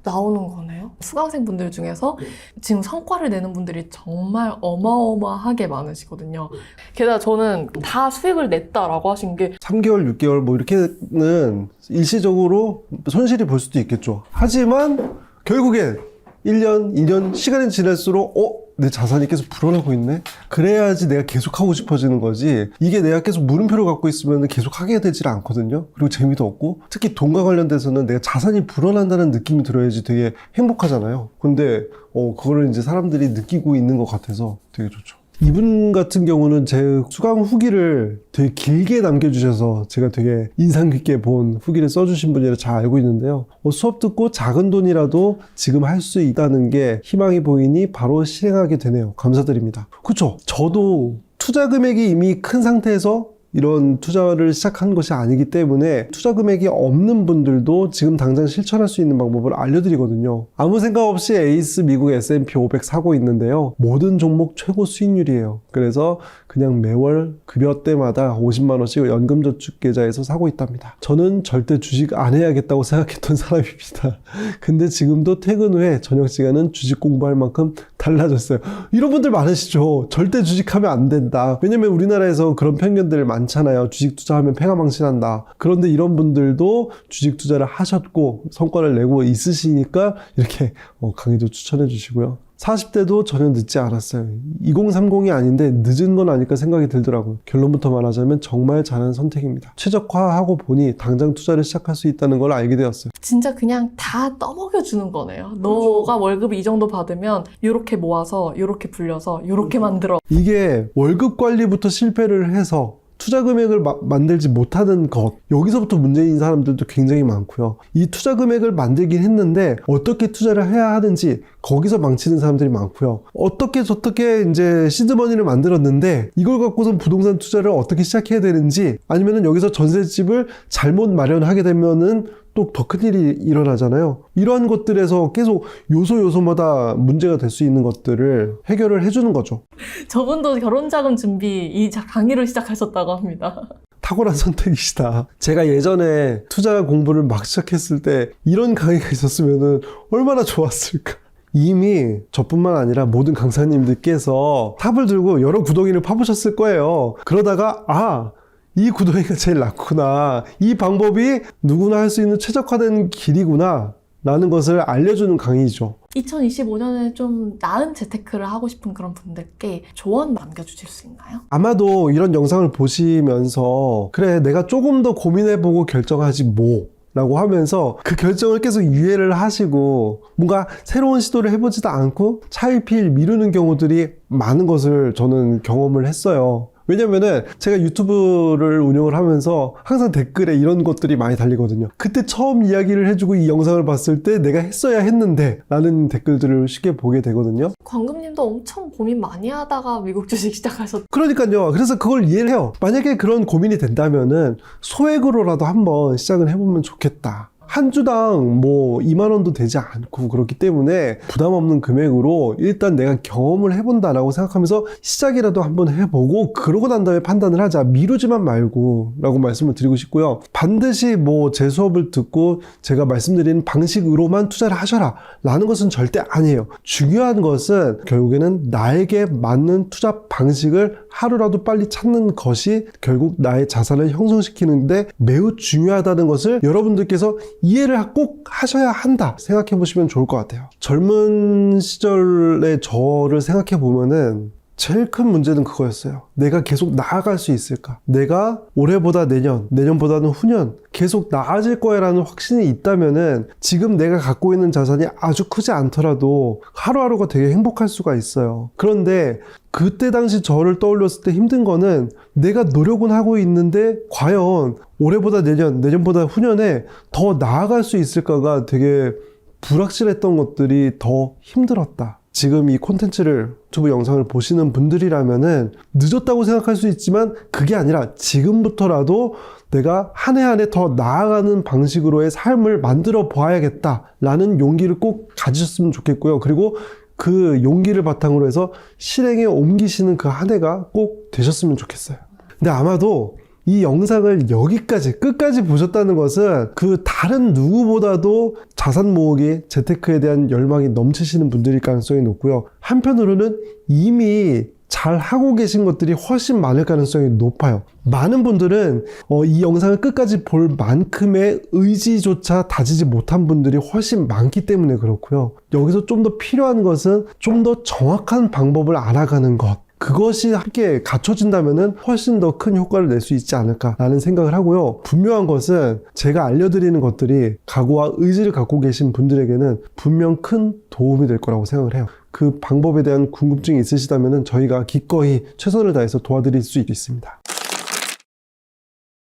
나오는 거네요. 수강생 분들 중에서 지금 성과를 내는 분들이 정말 어마어마하게 많으시거든요. 게다가 저는 다 수익을 냈다라고 하신 게 3개월, 6개월 뭐 이렇게는 일시적으로 손실이 볼 수도 있겠죠. 하지만 결국엔 1년, 2년 시간이 지날수록 내 자산이 계속 불어나고 있네? 그래야지 내가 계속 하고 싶어지는 거지. 이게 내가 계속 물음표를 갖고 있으면 계속 하게 되질 않거든요. 그리고 재미도 없고, 특히 돈과 관련돼서는 내가 자산이 불어난다는 느낌이 들어야지 되게 행복하잖아요. 근데 그거를 이제 사람들이 느끼고 있는 것 같아서 되게 좋죠. 이분 같은 경우는 제 수강 후기를 되게 길게 남겨주셔서 제가 되게 인상 깊게 본 후기를 써주신 분이라 잘 알고 있는데요. 수업 듣고 작은 돈이라도 지금 할 수 있다는 게 희망이 보이니 바로 실행하게 되네요. 감사드립니다. 그쵸? 저도 투자 금액이 이미 큰 상태에서 이런 투자를 시작한 것이 아니기 때문에 투자 금액이 없는 분들도 지금 당장 실천할 수 있는 방법을 알려드리거든요. 아무 생각 없이 에이스 미국 S&P 500 사고 있는데요. 모든 종목 최고 수익률이에요. 그래서 그냥 매월 급여 때마다 50만 원씩 연금저축 계좌에서 사고 있답니다. 저는 절대 주식 안 해야겠다고 생각했던 사람입니다. 근데 지금도 퇴근 후에 저녁 시간은 주식 공부할 만큼 달라졌어요. 이런 분들 많으시죠? 절대 주식하면 안 된다. 왜냐면 우리나라에서 그런 편견들 많잖아요. 주식 투자하면 패가 망신한다. 그런데 이런 분들도 주식 투자를 하셨고 성과를 내고 있으시니까 이렇게 강의도 추천해 주시고요. 40대도 전혀 늦지 않았어요. 2030이 아닌데 늦은 건 아닐까 생각이 들더라고요. 결론부터 말하자면 정말 잘한 선택입니다. 최적화하고 보니 당장 투자를 시작할 수 있다는 걸 알게 되었어요. 진짜 그냥 다 떠먹여주는 거네요. 너가 월급 이 정도 받으면 이렇게 모아서 이렇게 불려서 이렇게 만들어. 이게 월급 관리부터 실패를 해서 투자 금액을 만들지 못하는 것, 여기서부터 문제인 사람들도 굉장히 많고요. 이 투자 금액을 만들긴 했는데 어떻게 투자를 해야 하는지 거기서 망치는 사람들이 많고요. 어떻게 저떻게 이제 시드머니를 만들었는데 이걸 갖고선 부동산 투자를 어떻게 시작해야 되는지, 아니면은 여기서 전셋집을 잘못 마련하게 되면은 또 더 큰일이 일어나잖아요. 이러한 것들에서 계속 요소마다 문제가 될 수 있는 것들을 해결을 해주는 거죠. 저분도 결혼자금 준비 이 강의를 시작하셨다고 합니다. 탁월한 선택이시다. 제가 예전에 투자 공부를 막 시작했을 때 이런 강의가 있었으면 얼마나 좋았을까. 이미 저뿐만 아니라 모든 강사님들께서 탑을 들고 여러 구덩이를 파보셨을 거예요. 그러다가 이 구덩이가 제일 낫구나, 이 방법이 누구나 할 수 있는 최적화된 길이구나 라는 것을 알려주는 강의죠. 2025년에 좀 나은 재테크를 하고 싶은 그런 분들께 조언 남겨주실 수 있나요? 아마도 이런 영상을 보시면서 그래, 내가 조금 더 고민해보고 결정하지 뭐 라고 하면서 그 결정을 계속 유예를 하시고 뭔가 새로운 시도를 해보지도 않고 차일피일 미루는 경우들이 많은 것을 저는 경험을 했어요. 왜냐면은 제가 유튜브를 운영을 하면서 항상 댓글에 이런 것들이 많이 달리거든요. 그때 처음 이야기를 해주고 이 영상을 봤을 때 내가 했어야 했는데 라는 댓글들을 쉽게 보게 되거든요. 광금님도 엄청 고민 많이 하다가 미국 주식 시작하셨. 그러니까요. 그래서 그걸 이해를 해요. 만약에 그런 고민이 된다면은 소액으로라도 한번 시작을 해보면 좋겠다. 한 주당 2만 원도 되지 않고 그렇기 때문에 부담 없는 금액으로 일단 내가 경험을 해본다라고 생각하면서 시작이라도 한번 해보고 그러고 난 다음에 판단을 하자. 미루지만 말고 라고 말씀을 드리고 싶고요. 반드시 제 수업을 듣고 제가 말씀드린 방식으로만 투자를 하셔라 라는 것은 절대 아니에요. 중요한 것은 결국에는 나에게 맞는 투자 방식을 하루라도 빨리 찾는 것이 결국 나의 자산을 형성시키는데 매우 중요하다는 것을 여러분들께서 이해를 꼭 하셔야 한다 생각해 보시면 좋을 것 같아요. 젊은 시절의 저를 생각해 보면은 제일 큰 문제는 그거였어요. 내가 계속 나아갈 수 있을까? 내가 올해보다 내년, 내년보다는 후년 계속 나아질 거야 라는 확신이 있다면은 지금 내가 갖고 있는 자산이 아주 크지 않더라도 하루하루가 되게 행복할 수가 있어요. 그런데 그때 당시 저를 떠올렸을 때 힘든 거는 내가 노력은 하고 있는데 과연 올해보다 내년, 내년보다 후년에 더 나아갈 수 있을까가 되게 불확실했던 것들이 더 힘들었다. 지금 이 콘텐츠를, 유튜브 영상을 보시는 분들이라면은 늦었다고 생각할 수 있지만 그게 아니라 지금부터라도 내가 한 해 한 해 더 나아가는 방식으로의 삶을 만들어 보아야겠다 라는 용기를 꼭 가지셨으면 좋겠고요. 그리고 그 용기를 바탕으로 해서 실행에 옮기시는 그 한 해가 꼭 되셨으면 좋겠어요. 근데 아마도 이 영상을 여기까지 끝까지 보셨다는 것은 그 다른 누구보다도 자산 모으기, 재테크에 대한 열망이 넘치시는 분들일 가능성이 높고요. 한편으로는 이미 잘 하고 계신 것들이 훨씬 많을 가능성이 높아요. 많은 분들은 이 영상을 끝까지 볼 만큼의 의지조차 다지지 못한 분들이 훨씬 많기 때문에 그렇고요. 여기서 좀 더 필요한 것은 좀 더 정확한 방법을 알아가는 것. 그것이 함께 갖춰진다면 훨씬 더 큰 효과를 낼 수 있지 않을까라는 생각을 하고요. 분명한 것은 제가 알려드리는 것들이 각오와 의지를 갖고 계신 분들에게는 분명 큰 도움이 될 거라고 생각을 해요. 그 방법에 대한 궁금증이 있으시다면 저희가 기꺼이 최선을 다해서 도와드릴 수 있습니다.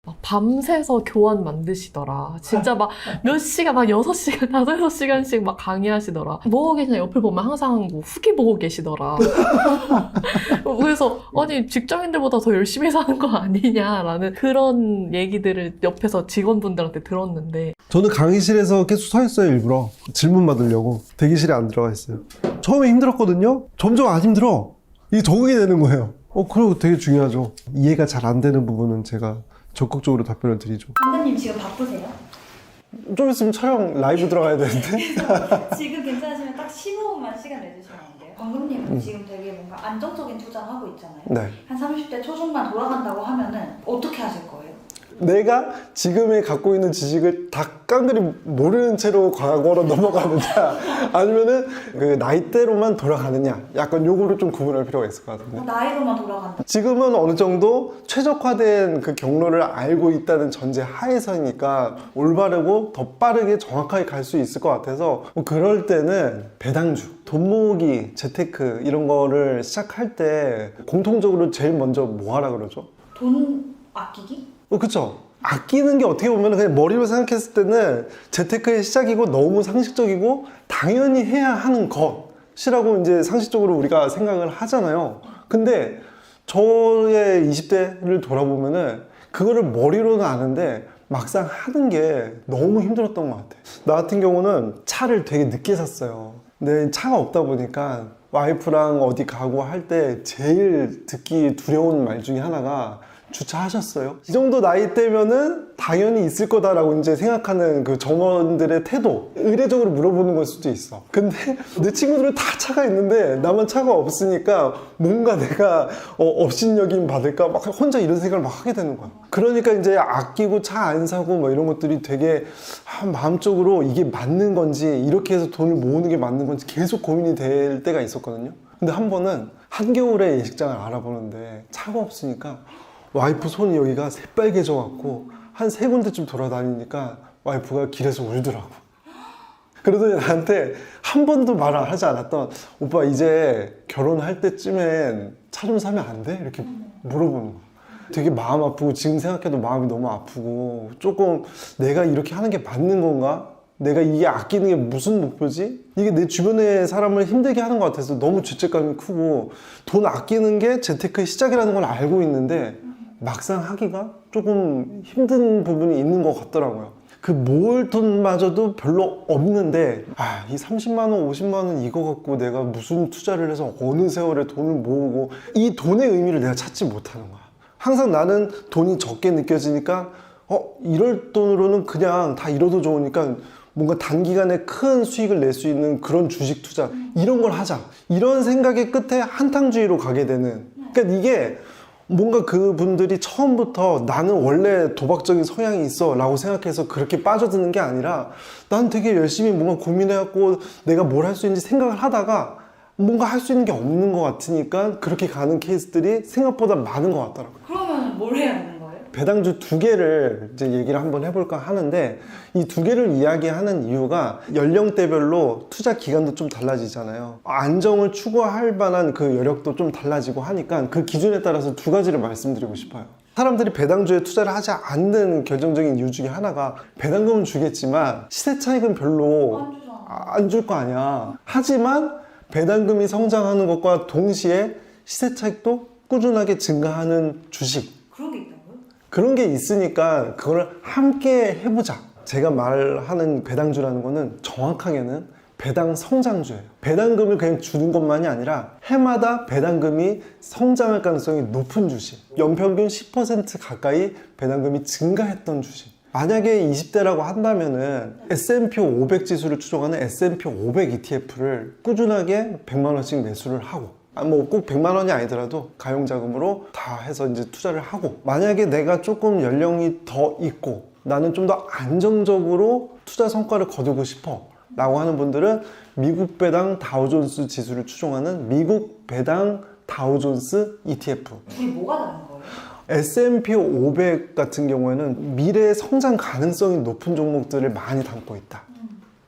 막 밤새서 교환 만드시더라. 진짜 막 몇 시간, 막 6시간, 5시간씩 막 강의하시더라. 뭐하고 계시나 옆을 보면 항상 뭐 후기 보고 계시더라. 그래서 아니 직장인들보다 더 열심히 사는 거 아니냐라는 그런 얘기들을 옆에서 직원분들한테 들었는데 저는 강의실에서 계속 서 있어요. 일부러 질문 받으려고. 대기실에 안 들어가 있어요. 처음에 힘들었거든요. 점점 안 힘들어. 이게 적응이 되는 거예요. 그리고 되게 중요하죠. 이해가 잘 안 되는 부분은 제가 적극적으로 답변을 드리죠. 감독님 지금 바쁘세요? 좀 있으면 촬영 라이브 들어가야 되는데. 지금 괜찮으시면 딱 15분만 시간 내주시면 안 돼요? 감독님은 지금 되게 뭔가 안정적인 투자를 하고 있잖아요. 네. 한 30대 초중반 돌아간다고 하면은 어떻게 하실 거예요? 내가 지금에 갖고 있는 지식을 다 깡그리 모르는 채로 과거로 넘어가느냐 아니면은 그 나이대로만 돌아가느냐 약간 요거를 좀 구분할 필요가 있을 것 같은데 나이로만 돌아간다. 지금은 어느 정도 최적화된 그 경로를 알고 있다는 전제 하에서니까 올바르고 더 빠르게 정확하게 갈 수 있을 것 같아서 그럴 때는 배당주, 돈 모으기, 재테크 이런 거를 시작할 때 공통적으로 제일 먼저 뭐 하라 그러죠? 돈 아끼기? 그쵸? 아끼는 게 어떻게 보면 그냥 머리로 생각했을 때는 재테크의 시작이고 너무 상식적이고 당연히 해야 하는 것이라고 이제 상식적으로 우리가 생각을 하잖아요. 근데 저의 20대를 돌아보면은 그거를 머리로는 아는데 막상 하는 게 너무 힘들었던 것 같아요. 나 같은 경우는 차를 되게 늦게 샀어요. 근데 차가 없다 보니까 와이프랑 어디 가고 할 때 제일 듣기 두려운 말 중에 하나가 주차하셨어요? 이 정도 나이대면은 당연히 있을 거다라고 이제 생각하는 그 점원들의 태도, 의례적으로 물어보는 걸 수도 있어. 근데 내 친구들은 다 차가 있는데 나만 차가 없으니까 뭔가 내가 업신여긴 받을까 막 혼자 이런 생각을 막 하게 되는 거야. 그러니까 이제 아끼고 차 안 사고 뭐 이런 것들이 되게 마음적으로 이게 맞는 건지 이렇게 해서 돈을 모으는 게 맞는 건지 계속 고민이 될 때가 있었거든요. 근데 한 번은 한겨울에 예식장을 알아보는데 차가 없으니까 와이프 손이 여기가 새빨개져 갖고 한 3군데쯤 돌아다니니까 와이프가 길에서 울더라고. 그러더니 나한테 한 번도 말을 하지 않았던 오빠 이제 결혼할 때쯤엔 차 좀 사면 안 돼? 이렇게 물어보는 거야. 되게 마음 아프고 지금 생각해도 마음이 너무 아프고 조금 내가 이렇게 하는 게 맞는 건가? 내가 이게 아끼는 게 무슨 목표지? 이게 내 주변의 사람을 힘들게 하는 것 같아서 너무 죄책감이 크고 돈 아끼는 게 재테크의 시작이라는 걸 알고 있는데 막상 하기가 조금 힘든 부분이 있는 것 같더라고요. 그 모을 돈마저도 별로 없는데 이 30만 원, 50만 원 이거 갖고 내가 무슨 투자를 해서 어느 세월에 돈을 모으고 이 돈의 의미를 내가 찾지 못하는 거야. 항상 나는 돈이 적게 느껴지니까 이럴 돈으로는 그냥 다 잃어도 좋으니까 뭔가 단기간에 큰 수익을 낼 수 있는 그런 주식 투자 이런 걸 하자 이런 생각의 끝에 한탕주의로 가게 되는 그러니까 이게 뭔가 그분들이 처음부터 나는 원래 도박적인 성향이 있어 라고 생각해서 그렇게 빠져드는 게 아니라 난 되게 열심히 뭔가 고민해갖고 내가 뭘 할 수 있는지 생각을 하다가 뭔가 할 수 있는 게 없는 것 같으니까 그렇게 가는 케이스들이 생각보다 많은 것 같더라고요. 그러면 뭘 해야 되는 거예요? 배당주 2개를 이제 얘기를 한번 해볼까 하는데 이 2개를 이야기하는 이유가 연령대별로 투자 기간도 좀 달라지잖아요. 안정을 추구할 만한 그 여력도 좀 달라지고 하니까 그 기준에 따라서 2가지를 말씀드리고 싶어요. 사람들이 배당주에 투자를 하지 않는 결정적인 이유 중에 하나가 배당금은 주겠지만 시세 차익은 별로 안 줄 거 아니야. 하지만 배당금이 성장하는 것과 동시에 시세 차익도 꾸준하게 증가하는 주식 그런 게 있다고요? 그런 게 있으니까 그걸 함께 해보자. 제가 말하는 배당주라는 거는 정확하게는 배당 성장주예요. 배당금을 그냥 주는 것만이 아니라 해마다 배당금이 성장할 가능성이 높은 주식. 연평균 10% 가까이 배당금이 증가했던 주식. 만약에 20대라고 한다면은 S&P 500 지수를 추종하는 S&P 500 ETF를 꾸준하게 100만 원씩 매수를 하고 뭐 꼭 100만 원이 아니더라도 가용자금으로 다 해서 이제 투자를 하고, 만약에 내가 조금 연령이 더 있고 나는 좀 더 안정적으로 투자 성과를 거두고 싶어 라고 하는 분들은 미국 배당 다우존스 지수를 추종하는 미국 배당 다우존스 ETF. 둘이 뭐가 다른 거예요? S&P 500 같은 경우에는 미래 성장 가능성이 높은 종목들을 많이 담고 있다.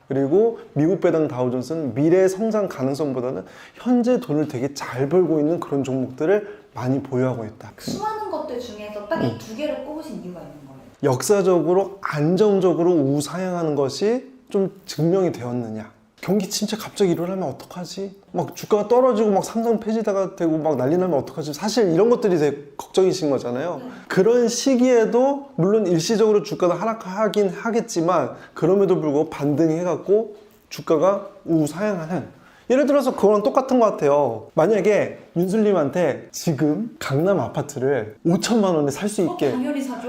그리고 미국 배당 다우존스는 미래 성장 가능성보다는 현재 돈을 되게 잘 벌고 있는 그런 종목들을 많이 보유하고 있다. 수많은 것들 중에서 딱 이 두 개를 꼽으신 이유가 있는 거예요? 역사적으로 안정적으로 우상향하는 것이 좀 증명이 되었느냐. 경기 침체 갑자기 일어나면 어떡하지? 막 주가가 떨어지고 막 상장 폐지가 되고 막 난리 나면 어떡하지? 사실 이런 것들이 되게 걱정이신 거잖아요. 그런 시기에도 물론 일시적으로 주가가 하락하긴 하겠지만 그럼에도 불구하고 반등해갖고 주가가 우상향하는, 예를 들어서 그거랑 똑같은 것 같아요. 만약에 윤슬님한테 지금 강남 아파트를 5천만 원에 살 수 있게, 당연히 사죠.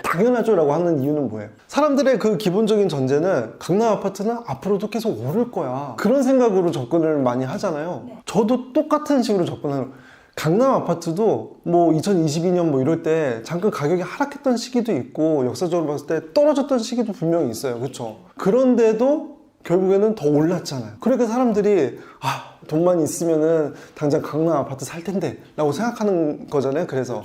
당연하죠 라고 하는 이유는 뭐예요? 사람들의 그 기본적인 전제는 강남 아파트는 앞으로도 계속 오를 거야, 그런 생각으로 접근을 많이 하잖아요. 네. 저도 똑같은 식으로 접근하는 거예요. 강남 아파트도 뭐 2022년 뭐 이럴 때 잠깐 가격이 하락했던 시기도 있고 역사적으로 봤을 때 떨어졌던 시기도 분명히 있어요. 그렇죠? 그런데도 결국에는 더 올랐잖아요. 그러니까 사람들이 돈만 있으면은 당장 강남 아파트 살 텐데 라고 생각하는 거잖아요. 그래서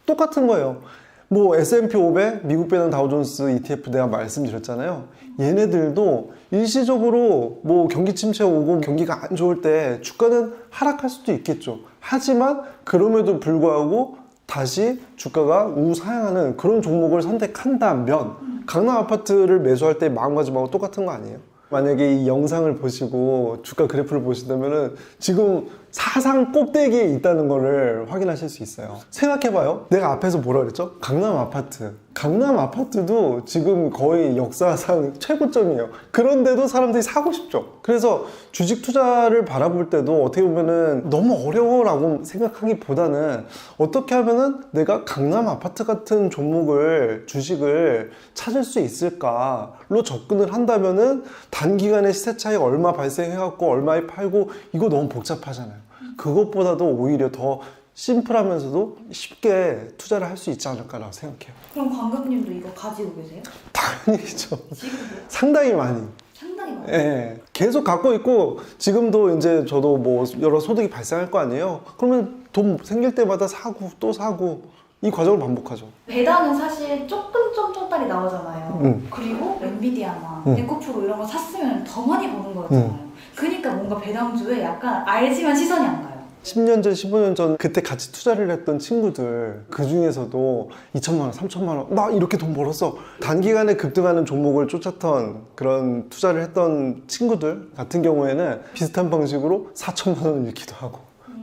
똑같은 거예요. 뭐 S&P 500 미국 배당 다우존스 ETF 내가 말씀드렸잖아요. 얘네들도 일시적으로 뭐 경기 침체 오고 경기가 안 좋을 때 주가는 하락할 수도 있겠죠. 하지만 그럼에도 불구하고 다시 주가가 우상향하는 그런 종목을 선택한다면 강남 아파트를 매수할 때 마음가짐하고 똑같은 거 아니에요? 만약에 이 영상을 보시고 주가 그래프를 보신다면은 지금 사상 꼭대기에 있다는 거를 확인하실 수 있어요. 생각해봐요. 내가 앞에서 뭐라 그랬죠? 강남 아파트. 강남 아파트도 지금 거의 역사상 최고점이에요. 그런데도 사람들이 사고 싶죠. 그래서 주식 투자를 바라볼 때도 어떻게 보면은 너무 어려워라고 생각하기보다는 어떻게 하면은 내가 강남 아파트 같은 종목을, 주식을 찾을 수 있을까로 접근을 한다면은 단기간에 시세 차이가 얼마 발생해갖고 얼마에 팔고 이거 너무 복잡하잖아요. 그것보다도 오히려 더 심플하면서도 쉽게 투자를 할 수 있지 않을까라고 생각해요. 그럼 광급님도 이거 가지고 계세요? 당연히죠. 지금도? 상당히 많이. 상당히 많아요. 예, 계속 갖고 있고 지금도 이제 저도 뭐 여러 소득이 발생할 거 아니에요. 그러면 돈 생길 때마다 사고 또 사고 이 과정을 반복하죠. 배당은 사실 조금짜리 나오잖아요. 그리고 엔비디아나 에코프로 이런 거 샀으면 더 많이 버는 거였잖아요. 그러니까 뭔가 배당주에 약간 알지만 시선이 안 가요. 10년 전, 15년 전 그때 같이 투자를 했던 친구들 그 중에서도 2천만 원, 3천만 원, 나 이렇게 돈 벌었어. 단기간에 급등하는 종목을 쫓았던 그런 투자를 했던 친구들 같은 경우에는 비슷한 방식으로 4천만 원을 잃기도 하고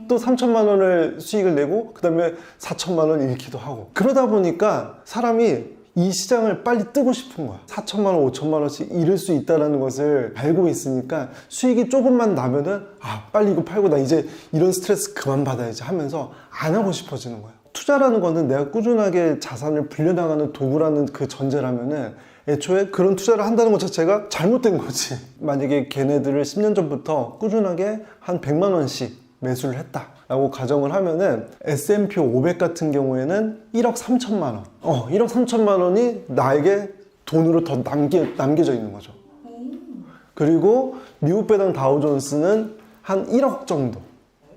또 3천만 원을 수익을 내고 그 다음에 4천만 원 잃기도 하고, 그러다 보니까 사람이 이 시장을 빨리 뜨고 싶은 거야. 4천만 원, 5천만 원씩 잃을 수 있다는 것을 알고 있으니까 수익이 조금만 나면은 빨리 이거 팔고 나 이제 이런 스트레스 그만 받아야지 하면서 안 하고 싶어지는 거야. 투자라는 거는 내가 꾸준하게 자산을 불려나가는 도구라는 그 전제라면은 애초에 그런 투자를 한다는 것 자체가 잘못된 거지. 만약에 걔네들을 10년 전부터 꾸준하게 한 100만 원씩 매수를 했다 라고 가정을 하면은 S&P 500 같은 경우에는 1억 3천만 원 1억 3천만 원이 나에게 돈으로 더 남겨져 있는 거죠. 그리고 미국 배당 다우존스는 한 1억 정도,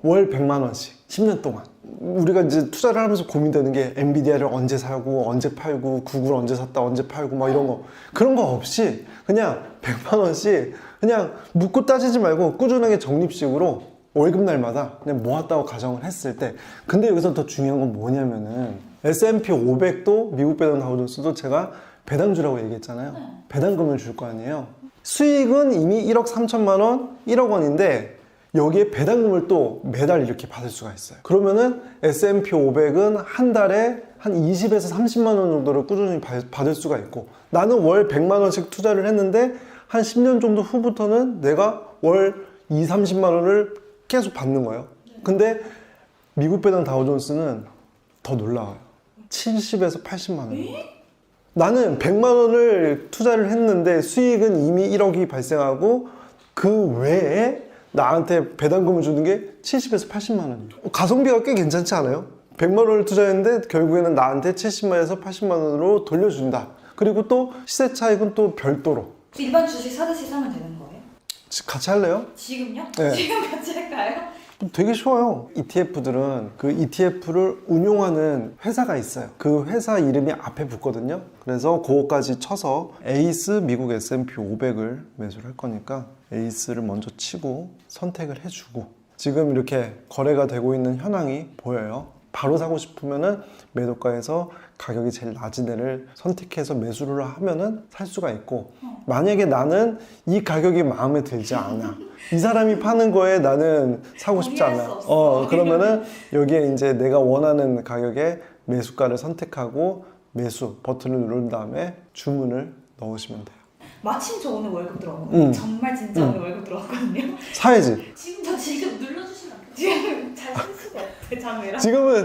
월 100만 원씩 10년 동안. 우리가 이제 투자를 하면서 고민되는 게 엔비디아를 언제 사고 언제 팔고 구글 언제 샀다 언제 팔고 막 이런 거, 그런 거 없이 그냥 100만 원씩 그냥 묻고 따지지 말고 꾸준하게 적립식으로 월급날마다 그냥 모았다고 가정을 했을 때, 근데 여기서 더 중요한 건 뭐냐면은 S&P 500도 미국 배당 다우존스도 제가 배당주라고 얘기했잖아요. 배당금을 줄 거 아니에요. 수익은 이미 1억 3천만 원, 1억 원인데 여기에 배당금을 또 매달 이렇게 받을 수가 있어요. 그러면은 S&P 500은 한 달에 한 20에서 30만 원 정도를 꾸준히 받을 수가 있고, 나는 월 100만 원씩 투자를 했는데 한 10년 정도 후부터는 내가 월 2, 30만 원을 계속 받는 거예요. 근데 미국 배당 다우존스는 더 놀라워요. 70에서 80만 원. 나는 100만 원을 투자를 했는데 수익은 이미 1억이 발생하고 그 외에 나한테 배당금을 주는 게 70에서 80만 원이에요. 가성비가 꽤 괜찮지 않아요? 100만 원을 투자했는데 결국에는 나한테 70만에서 80만 원으로 돌려준다. 그리고 또 시세 차익은 또 별도로. 일반 주식 사듯이 사면 되는 거예요? 같이 할래요? 지금요? 네. 지금 같이 할까요? 되게 쉬워요. ETF들은 그 ETF를 운용하는 회사가 있어요. 그 회사 이름이 앞에 붙거든요. 그래서 그거까지 쳐서 에이스 미국 S&P 500을 매수를 할 거니까 에이스를 먼저 치고 선택을 해주고 지금 이렇게 거래가 되고 있는 현황이 보여요. 바로 사고 싶으면은 매도가에서 가격이 제일 낮은 애를 선택해서 매수를 하면은 살 수가 있고, 만약에 나는 이 가격이 마음에 들지 않아, 이 사람이 파는 거에 나는 사고 싶지 동의할 않아, 수 없어. 그러면은 여기에 이제 내가 원하는 가격에 매수가를 선택하고 매수 버튼을 누른 다음에 주문을 넣으시면 돼요. 마침 저 오늘 월급 들어왔거든요. 정말 진짜 오늘 월급 들어왔거든요. 사야지. 지금 눌러주시면 안 돼요? 지금 잘 쓸 수가 없어요, 장르랑. 지금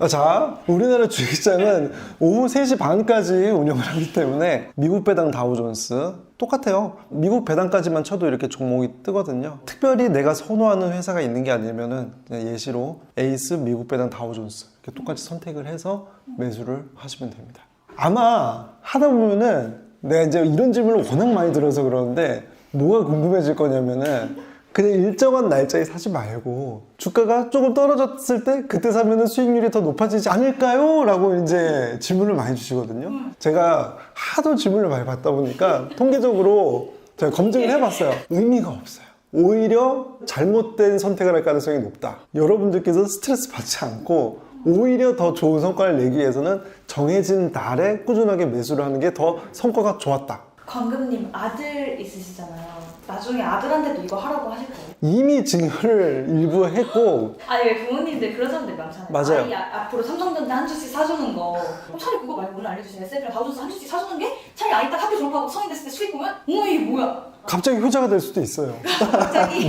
자, 우리나라 주식시장은 오후 3시 반까지 운영을 하기 때문에 미국 배당 다우존스 똑같아요. 미국 배당까지만 쳐도 이렇게 종목이 뜨거든요. 특별히 내가 선호하는 회사가 있는 게 아니면은 그냥 예시로 에이스 미국 배당 다우존스 이렇게 똑같이 선택을 해서 매수를 하시면 됩니다. 아마 하다 보면은 내가 이제 이런 질문을 워낙 많이 들어서 그러는데 뭐가 궁금해질 거냐면은 그냥 일정한 날짜에 사지 말고 주가가 조금 떨어졌을 때 그때 사면은 수익률이 더 높아지지 않을까요? 라고 이제 질문을 많이 주시거든요. 제가 하도 질문을 많이 받다 보니까 통계적으로 제가 검증을 해봤어요. 의미가 없어요. 오히려 잘못된 선택을 할 가능성이 높다. 여러분들께서 스트레스 받지 않고 오히려 더 좋은 성과를 내기 위해서는 정해진 달에 꾸준하게 매수를 하는 게 더 성과가 좋았다. 광금님 아들 있으시잖아요. 나중에 아들한테도 이거 하라고 하실 거예요? 이미 증여를 일부 했고 아니 왜 부모님들 그런 사람들 많잖아요. 맞아요. 아이 앞으로 삼성전자 한 주씩 사주는 거. 그럼 차라리 그거 말고 오늘 알려주신 S&P랑 다우존스 한 주씩 사주는 게 차라리 아이 딱 학교 졸업하고 성인 됐을 때 수익 보면 어머 이게 뭐야? 갑자기 효자가 될 수도 있어요. 갑자기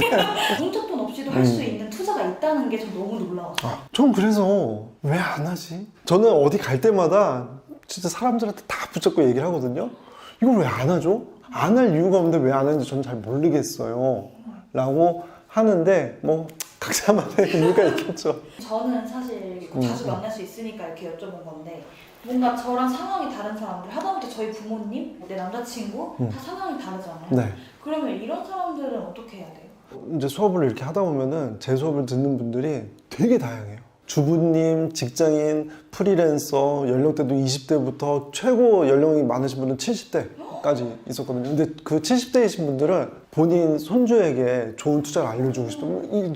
공적돈 없이도 할 수 있는 투자가 있다는 게 전 너무 놀라웠어요. 전 그래서 왜 안 하지? 저는 어디 갈 때마다 진짜 사람들한테 다 붙잡고 얘기를 하거든요. 이걸 왜 안 하죠? 안 할 이유가 없는데 왜 안 하는지 저는 잘 모르겠어요. 라고 하는데 뭐 각자만의 이유가 있겠죠. 저는 사실 자주 만날 수 있으니까 이렇게 여쭤본 건데 뭔가 저랑 상황이 다른 사람들 하다못해 저희 부모님, 내 남자친구 다 상황이 다르잖아요. 네. 그러면 이런 사람들은 어떻게 해야 돼요? 이제 수업을 이렇게 하다 보면은 제 수업을 듣는 분들이 되게 다양해요. 주부님, 직장인, 프리랜서, 연령대도 20대부터 최고 연령이 많으신 분은 70대까지 있었거든요. 근데 그 70대이신 분들은 본인 손주에게 좋은 투자를 알려주고 싶다면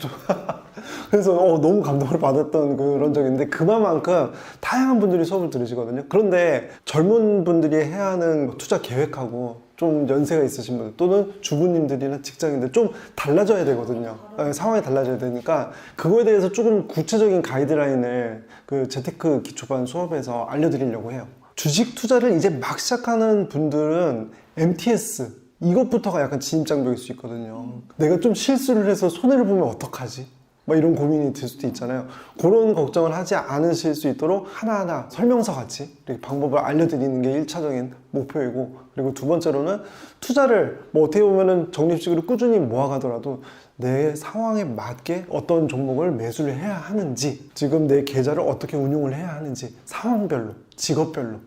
그래서 너무 감동을 받았던 그런 적이 있는데 그만큼 다양한 분들이 수업을 들으시거든요. 그런데 젊은 분들이 해야 하는 투자 계획하고 좀 연세가 있으신 분들 또는 주부님들이나 직장인들 좀 달라져야 되거든요. 상황이 달라져야 되니까 그거에 대해서 조금 구체적인 가이드라인을 그 재테크 기초반 수업에서 알려드리려고 해요. 주식 투자를 이제 막 시작하는 분들은 MTS 이것부터가 약간 진입장벽일 수 있거든요. 내가 좀 실수를 해서 손해를 보면 어떡하지? 막 이런 고민이 들 수도 있잖아요. 그런 걱정을 하지 않으실 수 있도록 하나하나 설명서 같이 이렇게 방법을 알려드리는 게 1차적인 목표이고, 그리고 두 번째로는 투자를 뭐 어떻게 보면은 적립식으로 꾸준히 모아가더라도 내 상황에 맞게 어떤 종목을 매수를 해야 하는지, 지금 내 계좌를 어떻게 운용을 해야 하는지 상황별로, 직업별로,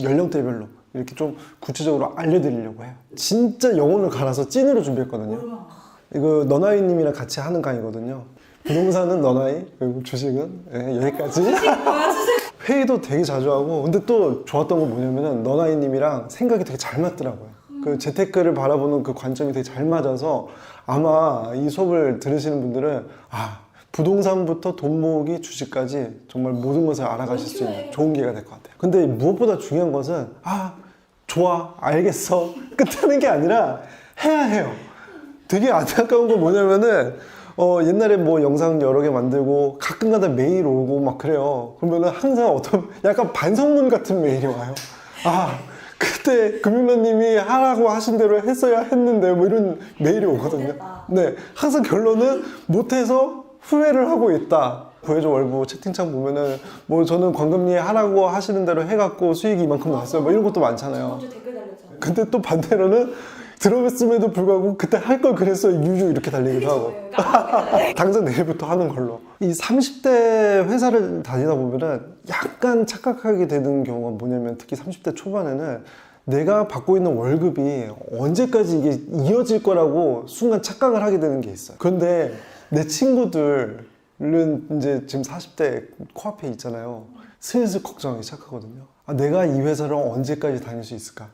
연령대별로 이렇게 좀 구체적으로 알려드리려고 해요. 진짜 영혼을 갈아서 찐으로 준비했거든요. 이거 너나이님이랑 같이 하는 강의거든요. 부동산은 너나이, 그리고 주식은 여기까지. 회의도 되게 자주 하고, 근데 또 좋았던 건 뭐냐면은 너나이님이랑 생각이 되게 잘 맞더라고요. 그 재테크를 바라보는 그 관점이 되게 잘 맞아서 아마 이 수업을 들으시는 분들은 부동산부터 돈 모으기, 주식까지 정말 모든 것을 알아가실 수 있는 좋은 기회가 될 것 같아요. 근데 무엇보다 중요한 것은 좋아, 알겠어, 끝하는 게 아니라 해야 해요. 되게 안타까운 건 뭐냐면은 옛날에 뭐 영상 여러 개 만들고 가끔가다 메일 오고 막 그래요. 그러면은 항상 어떤 약간 반성문 같은 메일이 와요. 그때 금융러님이 하라고 하신 대로 했어야 했는데 뭐 이런 메일이 오거든요. 네, 항상 결론은 못해서 후회를 하고 있다. 구해줘 월부 채팅창 보면은 뭐 저는 광금리 하라고 하시는 대로 해갖고 수익이 이만큼 나왔어요. 뭐 이런 것도 많잖아요. 댓글 달렸죠. 근데 또 반대로는 들어갔음에도 불구하고 그때 할 걸 그랬어 유유 이렇게 달리기도 하고 당장 내일부터 하는 걸로. 이 30대 회사를 다니다 보면은 약간 착각하게 되는 경우가 뭐냐면 특히 30대 초반에는 내가 받고 있는 월급이 언제까지 이게 이어질 거라고 순간 착각을 하게 되는 게 있어요. 그런데 내 친구들은 이제 지금 40대 코앞에 있잖아요. 슬슬 걱정하기 시작하거든요. 아, 내가 이 회사를 언제까지 다닐 수 있을까?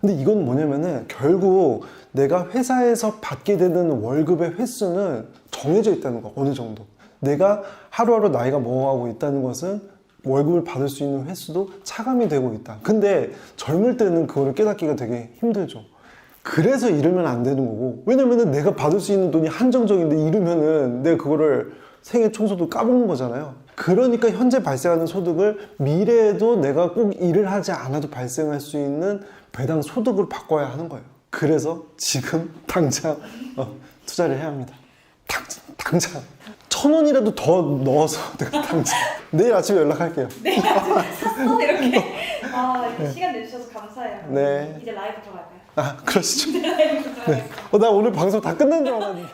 근데 이건 뭐냐면은 결국 내가 회사에서 받게 되는 월급의 횟수는 정해져 있다는 거, 어느 정도. 내가 하루하루 나이가 먹어가고 있다는 것은 월급을 받을 수 있는 횟수도 차감이 되고 있다. 근데 젊을 때는 그거를 깨닫기가 되게 힘들죠. 그래서 이러면 안 되는 거고. 왜냐면은 내가 받을 수 있는 돈이 한정적인데 이러면은 내가 그거를 생애 총소득 까먹는 거잖아요. 그러니까 현재 발생하는 소득을 미래에도 내가 꼭 일을 하지 않아도 발생할 수 있는 배당 소득으로 바꿔야 하는 거예요. 그래서 지금 당장 투자를 해야 합니다. 당장 1,000원이라도 더 넣어서 내가 당장 내일 아침에 연락할게요. 네, 샀어 이렇게. 아, 이렇게 시간 내주셔서 감사해요. 네. 이제 라이브 들어갈까요? 아, 그러시죠. 라이브 들어갈까요? 나 오늘 방송 다 끝난 줄 알았는데.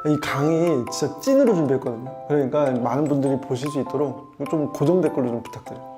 이 강의 진짜 찐으로 준비했거든요. 그러니까 많은 분들이 보실 수 있도록 좀 고정 댓글로 좀 부탁드려요.